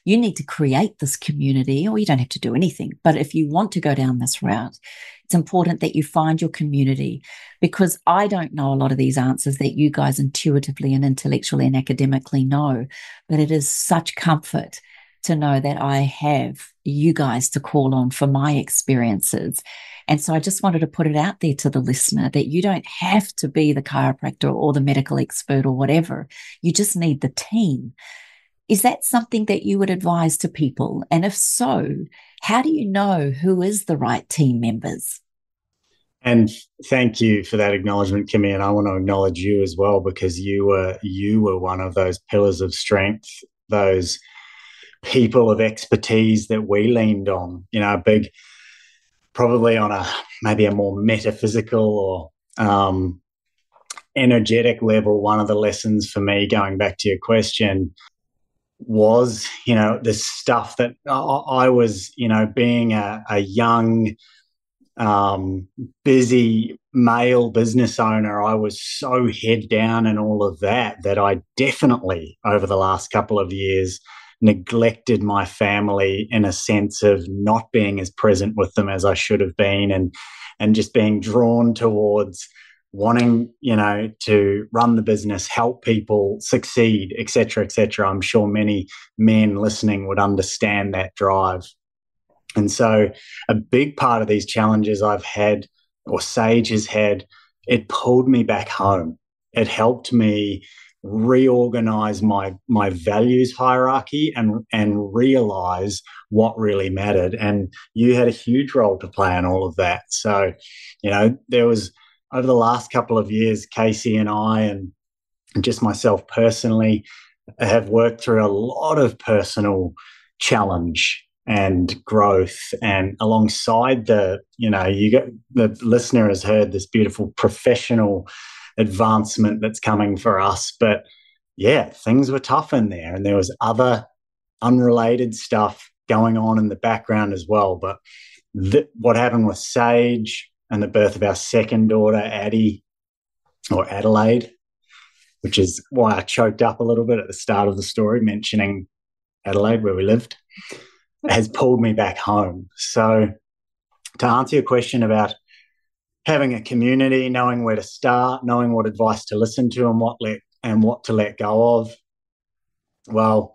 need to create this community, or you don't have to do anything. But if you want to go down this route, it's important that you find your community, because I don't know a lot of these answers that you guys intuitively and intellectually and academically know, but it is such comfort to know that I have you guys to call on for my experiences. And so I just wanted to put it out there to the listener that you don't have to be the chiropractor or the medical expert or whatever. You just need the team. Is that something that you would advise to people? And if so, how do you know who is the right team members? And thank you for that acknowledgement, Kimmy. And I want to acknowledge you as well, because you were one of those pillars of strength, those people of expertise that we leaned on, probably on maybe a more metaphysical or energetic level. One of the lessons for me, going back to your question, was, the stuff that I was, being a young, busy male business owner, I was so head down in all of that I definitely, over the last couple of years, neglected my family in a sense of not being as present with them as I should have been, and just being drawn towards wanting, to run the business, help people succeed, et cetera, et cetera. I'm sure many men listening would understand that drive. And so a big part of these challenges I've had, or Sage has had, it pulled me back home. It helped me reorganize my values hierarchy and realize what really mattered. And you had a huge role to play in all of that. So, there was, over the last couple of years, Casie and I, and just myself personally, have worked through a lot of personal challenge and growth. And alongside the listener has heard this beautiful professional advancement that's coming for us. But yeah, things were tough in there, and there was other unrelated stuff going on in the background as well. But what happened with Sage and the birth of our second daughter, Addie, or Adelaide, which is why I choked up a little bit at the start of the story mentioning Adelaide, where we lived, has pulled me back home. So to answer your question about having a community, knowing where to start, knowing what advice to listen to and what to let go of, well,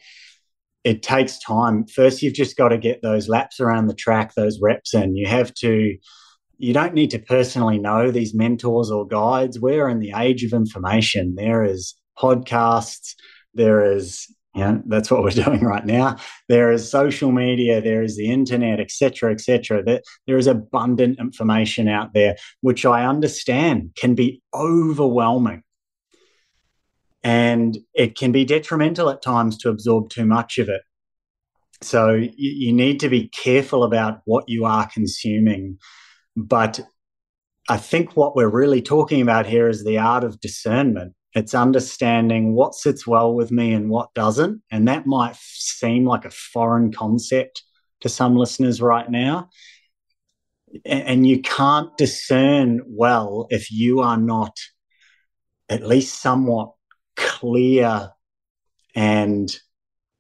it takes time. First, you've just got to get those laps around the track, those reps in. You don't need to personally know these mentors or guides. We're in the age of information. There is podcasts, there is, that's what we're doing right now. There is social media, there is the internet, et cetera, et cetera. There is abundant information out there, which I understand can be overwhelming. And it can be detrimental at times to absorb too much of it. So you need to be careful about what you are consuming. But I think what we're really talking about here is the art of discernment. It's understanding what sits well with me and what doesn't. And that might seem like a foreign concept to some listeners right now. And you can't discern well if you are not at least somewhat clear and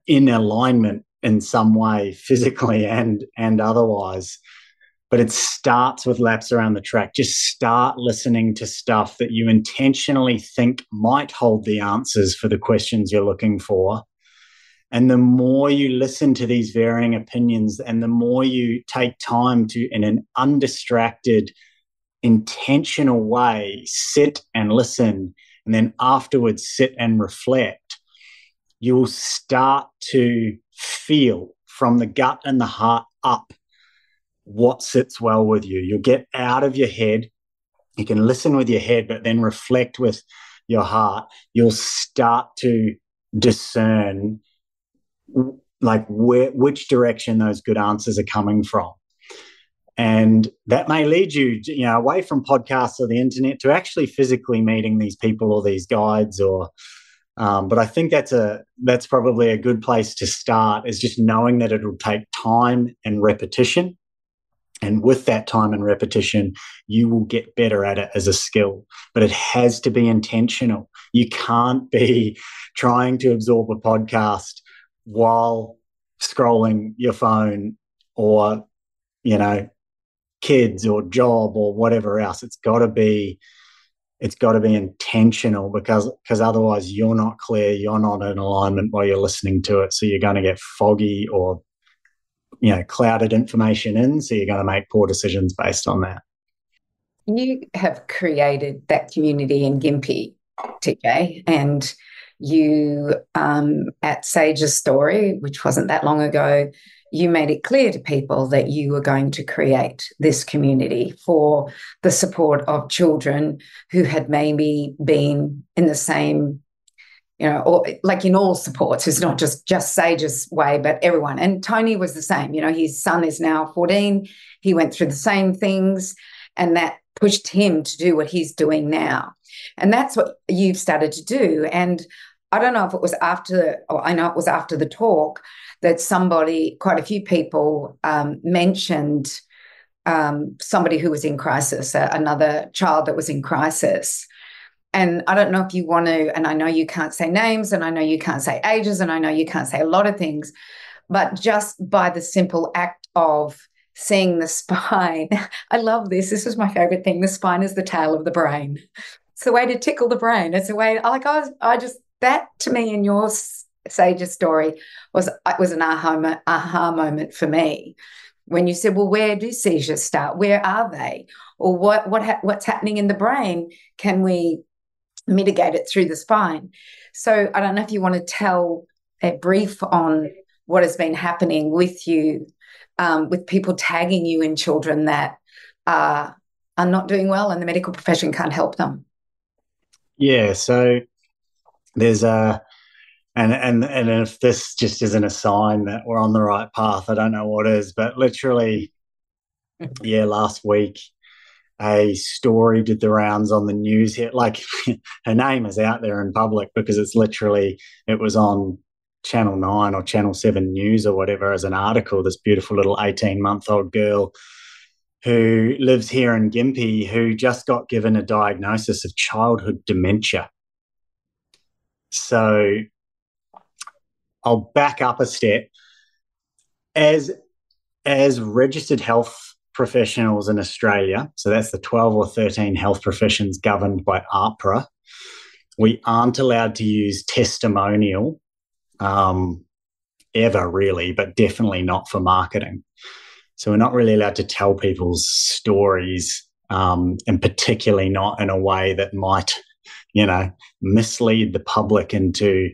in alignment in some way, physically and otherwise. But it starts with laps around the track. Just start listening to stuff that you intentionally think might hold the answers for the questions you're looking for. And the more you listen to these varying opinions and the more you take time to, in an undistracted, intentional way, sit and listen, and then afterwards sit and reflect, you'll start to feel from the gut and the heart up what sits well with you. You'll get out of your head. You can listen with your head, but then reflect with your heart. You'll start to discern like which direction those good answers are coming from. And that may lead you, away from podcasts or the internet to actually physically meeting these people or these guides but I think that's probably a good place to start, is just knowing that it'll take time and repetition. And with that time and repetition, you will get better at it as a skill. But it has to be intentional. You can't be trying to absorb a podcast while scrolling your phone or, kids or job or whatever else. It's got to be intentional because otherwise you're not clear, you're not in alignment while you're listening to it. So you're going to get foggy or clouded information in, so you're going to make poor decisions based on that. You have created that community in Gympie, TJ, and you, at Sage's Story, which wasn't that long ago, you made it clear to people that you were going to create this community for the support of children who had maybe been in the same, or like in all supports. It's not just Sage's way, but everyone. And Tony was the same. His son is now 14. He went through the same things, and that pushed him to do what he's doing now. And that's what you've started to do. And I don't know if it was I know it was after the talk that quite a few people mentioned somebody who was in crisis, another child that was in crisis. And I don't know if you want to, and I know you can't say names, and I know you can't say ages, and I know you can't say a lot of things, but just by the simple act of seeing the spine, I love this. This is my favorite thing. The spine is the tail of the brain. It's the way to tickle the brain. It's a way, that to me in your Sage's Story was an aha moment for me. When you said, well, where do seizures start? Where are they? Or what's happening in the brain? Can we mitigate it through the spine? So I don't know if you want to tell a brief on what has been happening with you, with people tagging you in children that are not doing well and the medical profession can't help them. Yeah, so there's and if this just isn't a sign that we're on the right path, I don't know what is, but literally, last week, a story did the rounds on the news here. Like, her name is out there in public because it was on Channel 9 or Channel 7 News or whatever as an article, this beautiful little 18-month-old girl who lives here in Gympie who just got given a diagnosis of childhood dementia. So I'll back up a step. As registered health professionals in Australia, so that's the 12 or 13 health professions governed by AHPRA, we aren't allowed to use testimonial ever really, but definitely not for marketing. So we're not really allowed to tell people's stories, and particularly not in a way that might, mislead the public into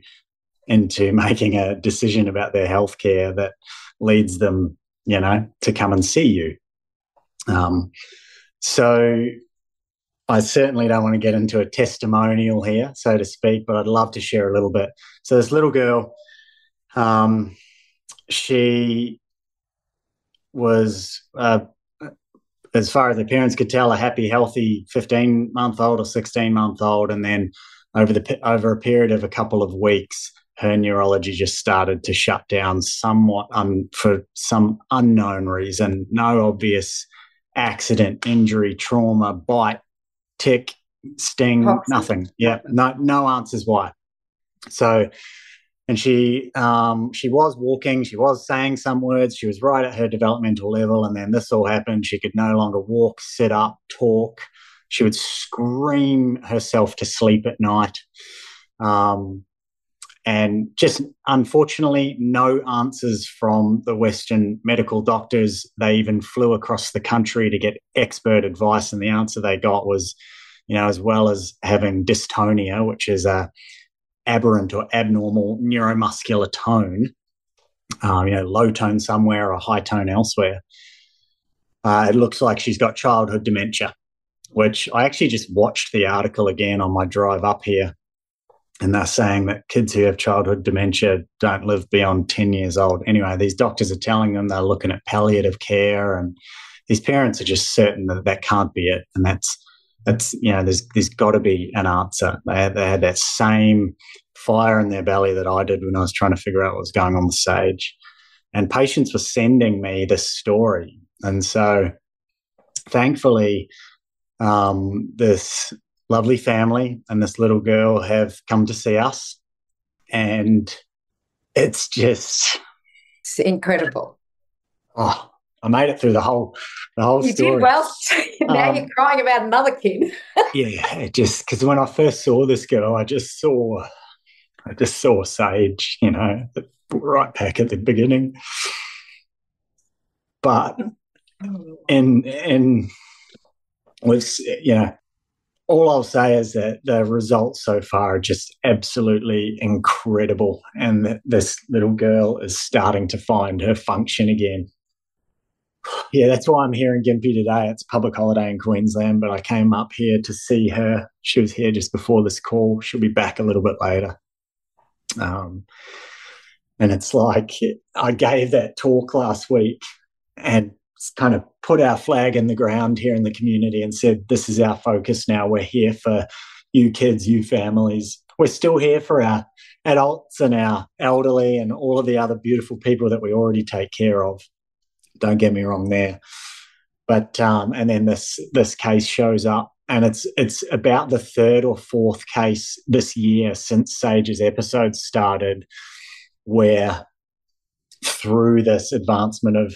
making a decision about their healthcare that leads them, to come and see you. So I certainly don't want to get into a testimonial here, so to speak, but I'd love to share a little bit. So this little girl, she was, as far as the parents could tell, a happy, healthy 15-month-old or 16-month-old, and then over a period of a couple of weeks, her neurology just started to shut down somewhat for some unknown reason. No obvious accident, injury, trauma, bite, tick, sting, nothing. Yeah, no answers why. So, and she was walking, she was saying some words, she was right at her developmental level, and then this all happened. She could no longer walk, sit up, talk. She would scream herself to sleep at night. And just unfortunately, no answers from the Western medical doctors. They even flew across the country to get expert advice, and the answer they got was, as well as having dystonia, which is a aberrant or abnormal neuromuscular tone, low tone somewhere or high tone elsewhere, it looks like she's got childhood dementia, which I actually just watched the article again on my drive up here. And they're saying that kids who have childhood dementia don't live beyond 10 years old. Anyway, these doctors are telling them they're looking at palliative care, and these parents are just certain that that can't be it. And that's there's got to be an answer. They had that same fire in their belly that I did when I was trying to figure out what was going on with Sage. And patients were sending me this story. And so thankfully, this lovely family and this little girl have come to see us, and it's incredible. Oh, I made it through the whole you story. Did well. Now you're crying about another kid. Yeah, just because when I first saw this girl, I just saw Sage, right back at the beginning. But in with all I'll say is that the results so far are just absolutely incredible, and that this little girl is starting to find her function again. Yeah, that's why I'm here in Gympie today. It's a public holiday in Queensland, but I came up here to see her. She was here just before this call. She'll be back a little bit later. And it's like I gave that talk last week and kind of put our flag in the ground here in the community and said, this is our focus now. We're here for you kids, you families. We're still here for our adults and our elderly and all of the other beautiful people that we already take care of. Don't get me wrong there. But and then this case shows up, and it's about the third or fourth case this year since Sage's episode started, where through this advancement of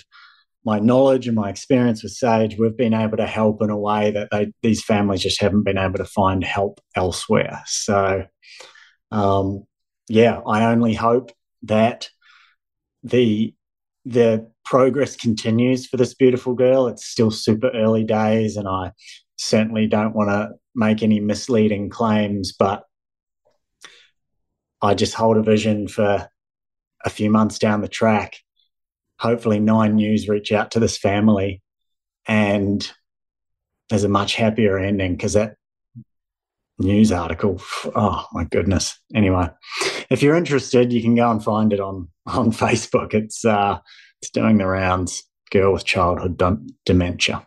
my knowledge and my experience with Sage, we've been able to help in a way that these families just haven't been able to find help elsewhere. So, I only hope that the progress continues for this beautiful girl. It's still super early days, and I certainly don't want to make any misleading claims, but I just hold a vision for a few months down the track. Hopefully 9 News reach out to this family and there's a much happier ending, because that news article, oh my goodness. Anyway, if you're interested, you can go and find it on Facebook. It's doing the rounds. Girl with childhood dementia.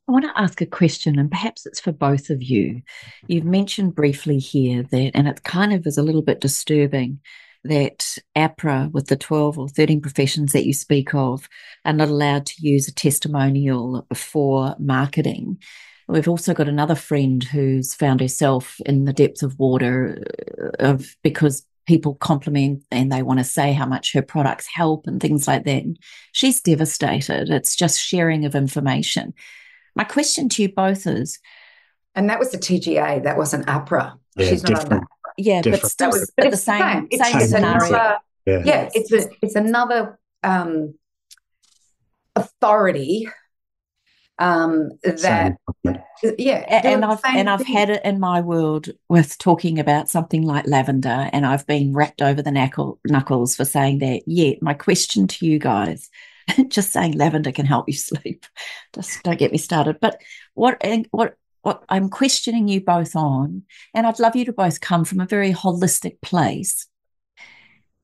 I want to ask a question, and perhaps it's for both of you. You've mentioned briefly here that, and it kind of is a little bit disturbing, that APRA, with the 12 or 13 professions that you speak of, are not allowed to use a testimonial for marketing. We've also got another friend who's found herself in the depths of water because people compliment and they want to say how much her products help and things like that. And she's devastated. It's just sharing of information. My question to you both is... And that was the TGA, that wasn't APRA. Yeah, she's not different. under APRA. Yeah, different. but still at the same scenario. Yeah, it's another authority that I've had it in my world with talking about something like lavender, and I've been rapped over the knuckles for saying that. Yeah, my question to you guys, just saying lavender can help you sleep, just don't get me started. But what I'm questioning you both on, and I'd love you to both come from a very holistic place.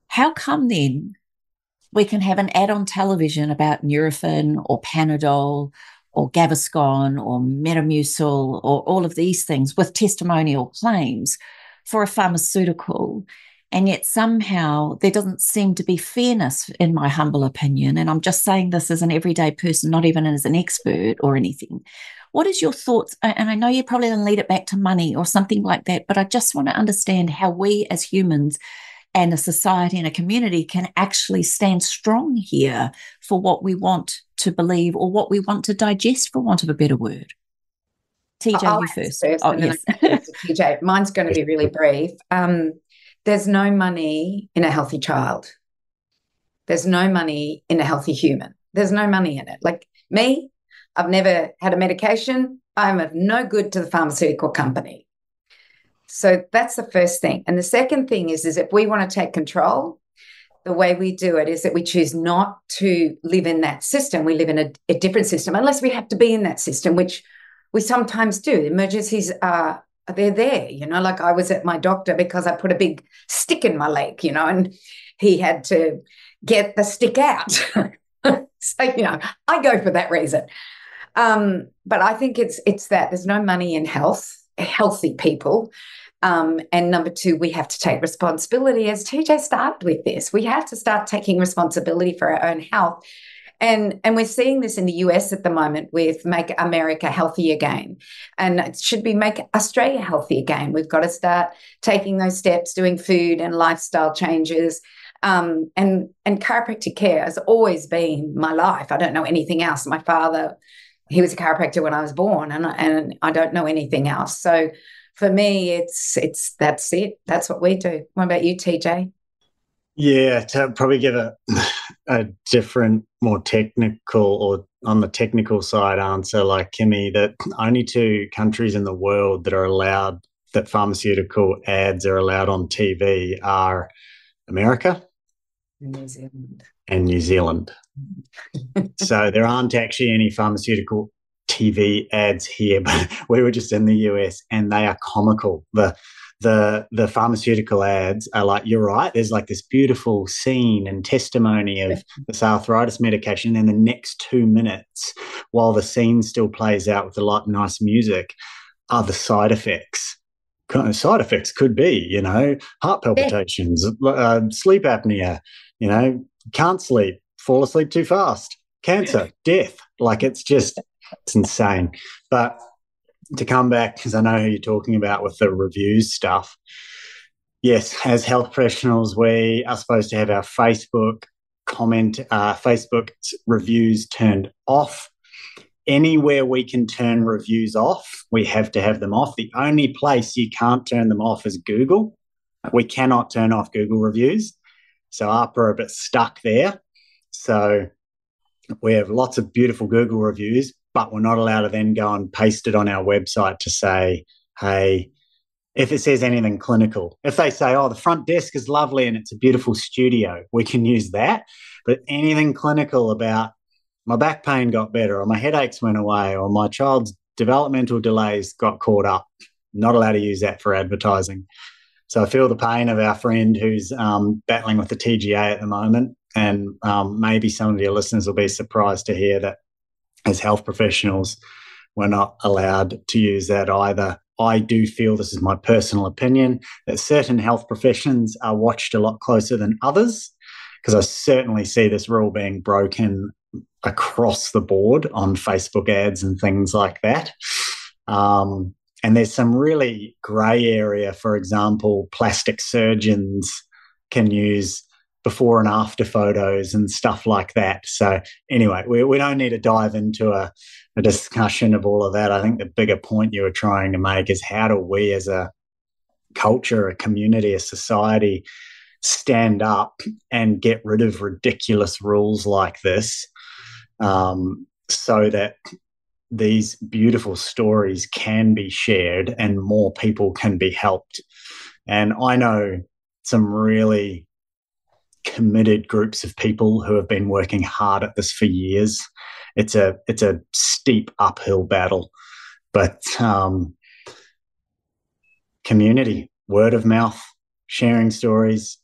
How come then we can have an ad on television about Nurofen or Panadol or Gaviscon or Metamucil or all of these things with testimonial claims for a pharmaceutical, and yet somehow there doesn't seem to be fairness, in my humble opinion, and I'm just saying this as an everyday person, not even as an expert or anything. What is your thoughts? And I know you're probably going to lead it back to money or something like that, but I just want to understand how we as humans and a society and a community can actually stand strong here for what we want to believe or what we want to digest, for want of a better word. TJ, you first. Oh, yes. TJ, mine's going to be really brief. There's no money in a healthy child. There's no money in a healthy human. There's no money in it. Like me, I've never had a medication. I'm of no good to the pharmaceutical company. So that's the first thing. And the second thing is if we want to take control, the way we do it is that we choose not to live in that system. We live in a different system, unless we have to be in that system, which we sometimes do. Emergencies they're there, like I was at my doctor because I put a big stick in my leg, and he had to get the stick out. So, I go for that reason. But I think it's that there's no money in healthy people. And number two, we have to take responsibility, as TJ started with this. We have to start taking responsibility for our own health. And we're seeing this in the US at the moment with Make America Healthy Again. And it should be Make Australia Healthy Again. We've got to start taking those steps, doing food and lifestyle changes. And chiropractic care has always been my life. I don't know anything else. My father, he was a chiropractor when I was born, and I don't know anything else. So for me, it's that's it. That's what we do. What about you, TJ? Yeah, to probably give a different, more technical, or on the technical side answer, like Kimmy, that only 2 countries in the world that pharmaceutical ads are allowed on TV are America and New Zealand. So there aren't actually any pharmaceutical TV ads here, but we were just in the US and they are comical. The pharmaceutical ads are like, you're right, there's like this beautiful scene and testimony of this arthritis medication, and then the next 2 minutes, while the scene still plays out with the nice music, are the side effects. Side effects could be, heart palpitations, sleep apnea, can't sleep, fall asleep too fast, cancer, death. Like it's insane. But to come back, because I know who you're talking about with the reviews stuff. Yes, as health professionals, we are supposed to have our Facebook reviews turned off. Anywhere we can turn reviews off, we have to have them off. The only place you can't turn them off is Google. We cannot turn off Google reviews. So ARPA are a bit stuck there. So we have lots of beautiful Google reviews, but we're not allowed to then go and paste it on our website to say, hey, if it says anything clinical, if they say, oh, the front desk is lovely and it's a beautiful studio, we can use that. But anything clinical about my back pain got better, or my headaches went away, or my child's developmental delays got caught up, not allowed to use that for advertising. So I feel the pain of our friend who's battling with the TGA at the moment. And maybe some of your listeners will be surprised to hear that as health professionals, we're not allowed to use that either. I do feel, this is my personal opinion, that certain health professions are watched a lot closer than others, because I certainly see this rule being broken across the board on Facebook ads and things like that. And there's some really grey area. For example, plastic surgeons can use before and after photos and stuff like that. So anyway, we don't need to dive into a discussion of all of that. I think the bigger point you were trying to make is, how do we as a culture, a community, a society stand up and get rid of ridiculous rules like this, so that these beautiful stories can be shared and more people can be helped. And I know some really committed groups of people who have been working hard at this for years. It's a steep uphill battle, but community, word of mouth, sharing stories.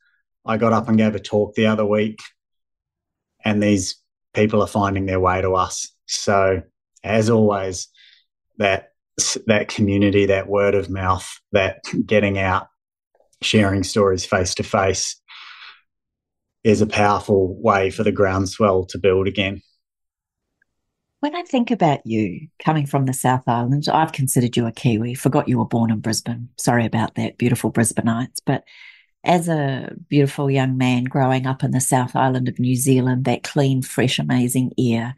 I got up and gave a talk the other week, and these people are finding their way to us. So, as always, that community, that word of mouth, that getting out, sharing stories face to face is a powerful way for the groundswell to build again. When I think about you coming from the South Island, I've considered you a Kiwi. Forgot you were born in Brisbane. Sorry about that, beautiful Brisbaneites. But as a beautiful young man growing up in the South Island of New Zealand, that clean, fresh, amazing air,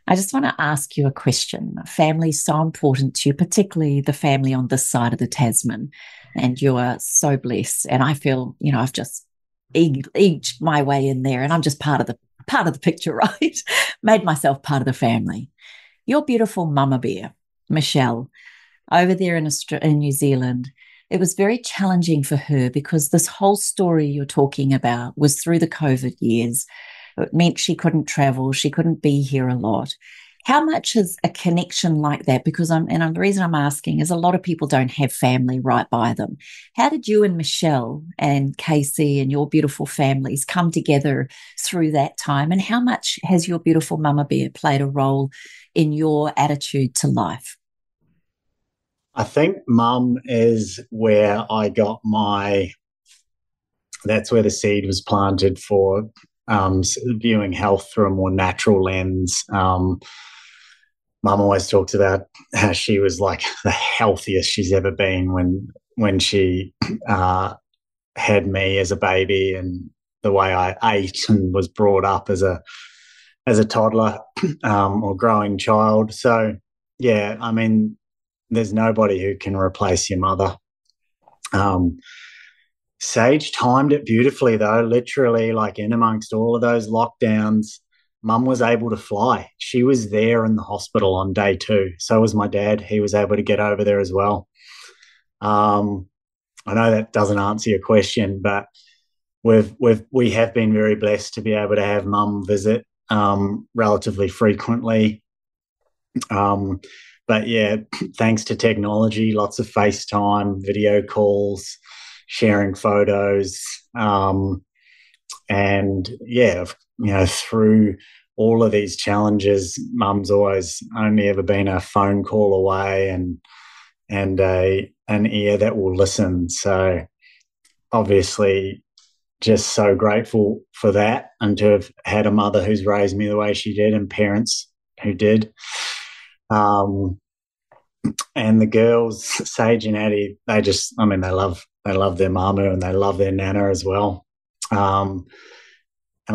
I just want to ask you a question. Family is so important to you, particularly the family on this side of the Tasman. And you are so blessed. And I feel, I've just edged my way in there, and I'm just part of the picture, right? Made myself part of the family. Your beautiful mama bear, Michelle, over there in New Zealand, it was very challenging for her because this whole story you're talking about was through the COVID years. It meant she couldn't travel, she couldn't be here a lot. How much is a connection like that? Because the reason I'm asking is a lot of people don't have family right by them. How did you and Michelle and Casie and your beautiful families come together through that time? And how much has your beautiful mama bear played a role in your attitude to life? I think mum is where I got that's where the seed was planted for viewing health through a more natural lens. Mum always talks about how she was like the healthiest she's ever been when she had me as a baby, and the way I ate and was brought up as a toddler or growing child. So yeah, I mean, there's nobody who can replace your mother. Sage timed it beautifully, though. Literally, like in amongst all of those lockdowns, Mum was able to fly. She was there in the hospital on day 2. So was my dad. He was able to get over there as well. I know that doesn't answer your question, but we have been very blessed to be able to have Mum visit relatively frequently. But yeah, thanks to technology, lots of FaceTime, video calls, sharing photos, and yeah, through all of these challenges, Mum's always only ever been a phone call away and an ear that will listen. So obviously, just so grateful for that, and to have had a mother who's raised me the way she did, and parents who did. And the girls, Sage and Addie, they love their mama and they love their nana as well. And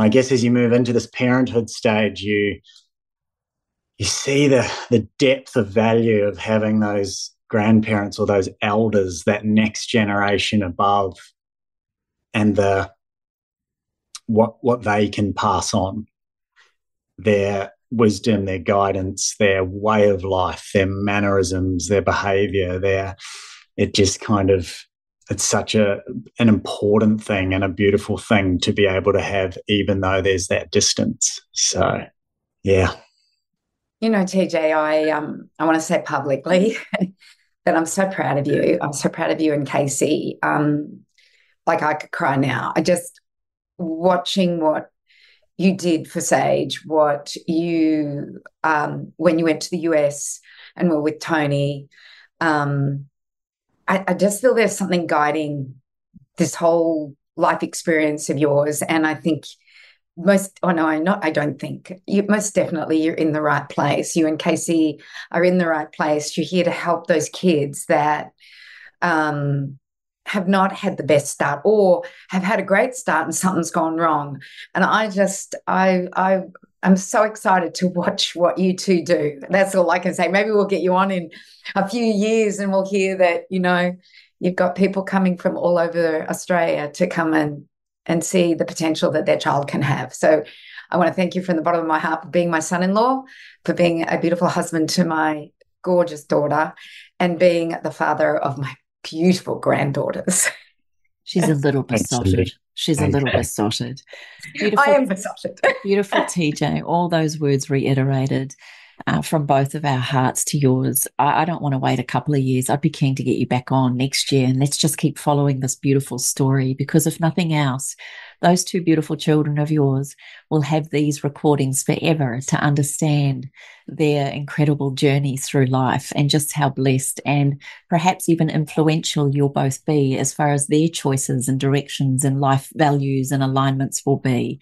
I guess as you move into this parenthood stage, you see the depth of value of having those grandparents or those elders, that next generation above, and what they can pass on, their wisdom, their guidance, their way of life, their mannerisms, their behavior, it's such an important thing and a beautiful thing to be able to have, even though there's that distance. So, yeah. TJ, I want to say publicly that I'm so proud of you. I'm so proud of you and Casie. Like, I could cry now. I just watching what you did for Sage, what you when you went to the US and were with Tony. I just feel there's something guiding this whole life experience of yours, and I think most definitely you're in the right place. You and Casie are in the right place. You're here to help those kids that have not had the best start, or have had a great start and something's gone wrong. And I'm so excited to watch what you two do. That's all I can say. Maybe we'll get you on in a few years and we'll hear that, you've got people coming from all over Australia to come and and see the potential that their child can have. So I want to thank you from the bottom of my heart for being my son-in-law, for being a beautiful husband to my gorgeous daughter, and being the father of my beautiful granddaughters. She's a little besotted. She's a little besotted. Beautiful, I am besotted. Beautiful, TJ. All those words reiterated from both of our hearts to yours. I don't want to wait a couple of years. I'd be keen to get you back on next year, and let's just keep following this beautiful story, because if nothing else, those two beautiful children of yours will have these recordings forever to understand their incredible journey through life and just how blessed and perhaps even influential you'll both be as far as their choices and directions and life values and alignments will be.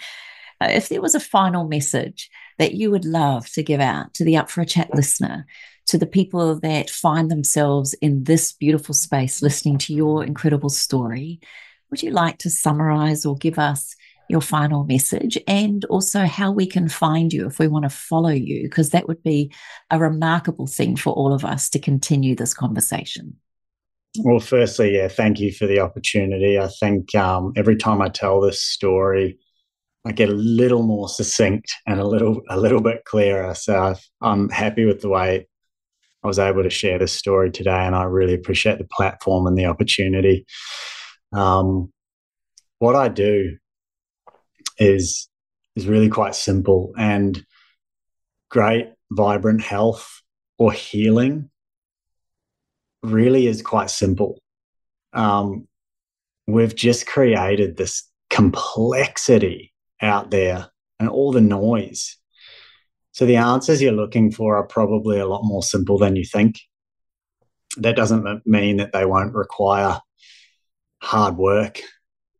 If there was a final message that you would love to give out to the Up for a Chat listener, to the people that find themselves in this beautiful space listening to your incredible story, would you like to summarize or give us your final message, and also how we can find you if we want to follow you? Because that would be a remarkable thing for all of us to continue this conversation. Well, firstly, thank you for the opportunity. I think every time I tell this story, I get a little more succinct and a little bit clearer. So I'm happy with the way I was able to share this story today, and I really appreciate the platform and the opportunity. What I do is really quite simple, and great, vibrant health or healing really is quite simple. We've just created this complexity out there and all the noise. So the answers you're looking for are probably a lot more simple than you think. That doesn't mean that they won't require hard work,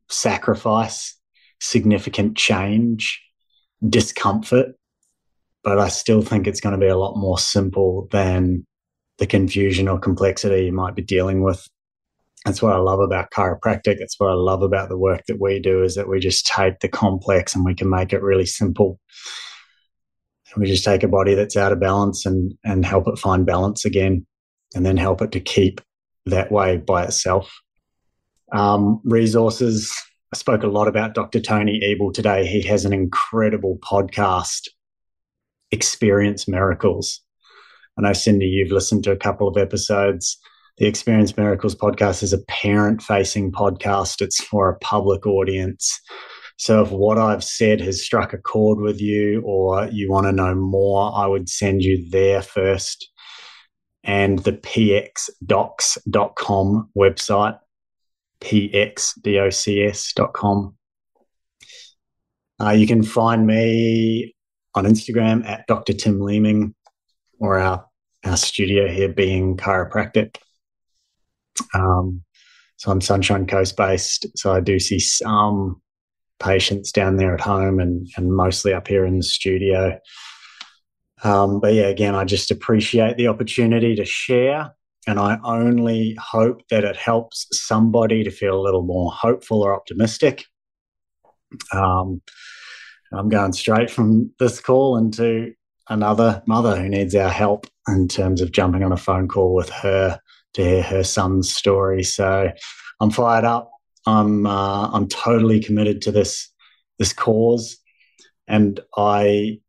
sacrifice, significant change, discomfort, but I still think it's going to be a lot more simple than the confusion or complexity you might be dealing with. That's what I love about chiropractic. That's what I love about the work that we do, is that we just take the complex and we can make it really simple. We just take a body that's out of balance and help it find balance again, and then help it to keep that way by itself. Resources. I spoke a lot about Dr. Tony Ebel today. He has an incredible podcast, Experience Miracles. I know, Cindy, you've listened to a couple of episodes. The Experience Miracles podcast is a parent-facing podcast. It's for a public audience. So if what I've said has struck a chord with you, or you want to know more, I would send you there first. And the pxdocs.com website, pxdocs.com. You can find me on Instagram at Dr. Tim Leeming, or our studio here, Being Chiropractic. So I'm Sunshine Coast based, so I do see some patients down there at home and mostly up here in the studio. But yeah, again, I just appreciate the opportunity to share, and I only hope that it helps somebody to feel a little more hopeful or optimistic. I'm going straight from this call into another mother who needs our help in terms of jumping on a phone call with her to hear her son's story. So I'm fired up. I'm totally committed to this cause, and I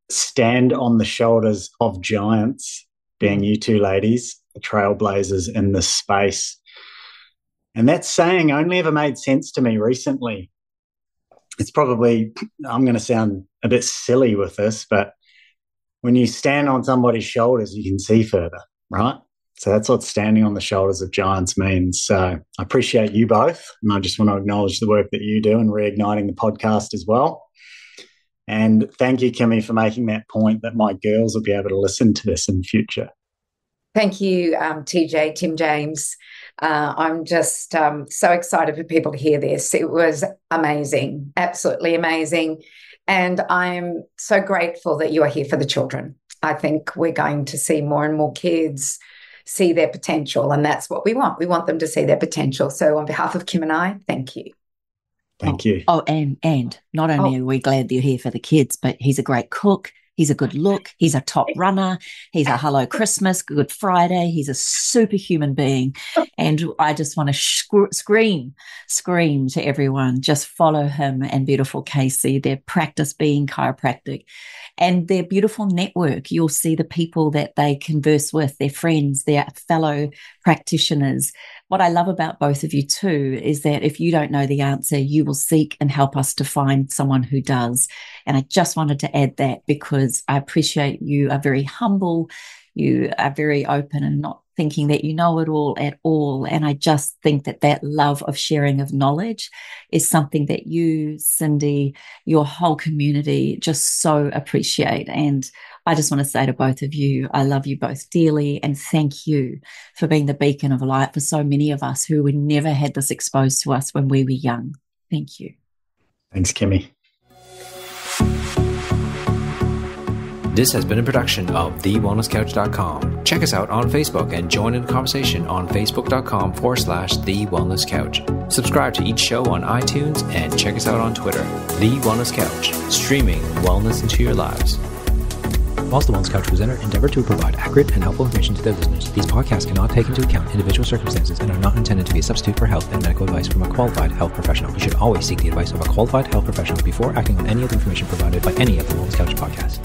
stand on the shoulders of giants, being you two ladies, the trailblazers in this space. And that saying only ever made sense to me recently. It's probably, I'm going to sound a bit silly with this, but when you stand on somebody's shoulders, you can see further, right? So that's what standing on the shoulders of giants means. So I appreciate you both, and I just want to acknowledge the work that you do in reigniting the podcast as well. And thank you, Kimmy, for making that point that my girls will be able to listen to this in the future. Thank you, TJ, Tim James. I'm just so excited for people to hear this. It was amazing, absolutely amazing. And I'm so grateful that you are here for the children. I think we're going to see more and more kids see their potential, and that's what we want. We want them to see their potential. So on behalf of Kim and I, thank you. Thank you. Oh, and not only are we glad that you're here for the kids, but he's a great cook. He's a good look. He's a top runner. He's a Hello Christmas, Good Friday. He's a superhuman being. And I just want to scream to everyone, just follow him and beautiful Casie, their practice Being Chiropractic, and their beautiful network. You'll see the people that they converse with, their friends, their fellow practitioners. What I love about both of you too is that if you don't know the answer, you will seek and help us to find someone who does. And I just wanted to add that because I appreciate you are very humble, you are very open and not thinking that you know it all at all. And I just think that that love of sharing of knowledge is something that you, Cindy, your whole community just so appreciate. And I just want to say to both of you, I love you both dearly, and thank you for being the beacon of light for so many of us who never had this exposed to us when we were young. Thank you. Thanks, Kimmy. This has been a production of TheWellnessCouch.com. Check us out on Facebook and join in the conversation on Facebook.com/The Wellness Couch. Subscribe to each show on iTunes and check us out on Twitter. The Wellness Couch, streaming wellness into your lives. Whilst the Wellness Couch presenter endeavor to provide accurate and helpful information to their listeners, these podcasts cannot take into account individual circumstances and are not intended to be a substitute for health and medical advice from a qualified health professional. You should always seek the advice of a qualified health professional before acting on any of the information provided by any of the Wellness Couch podcasts.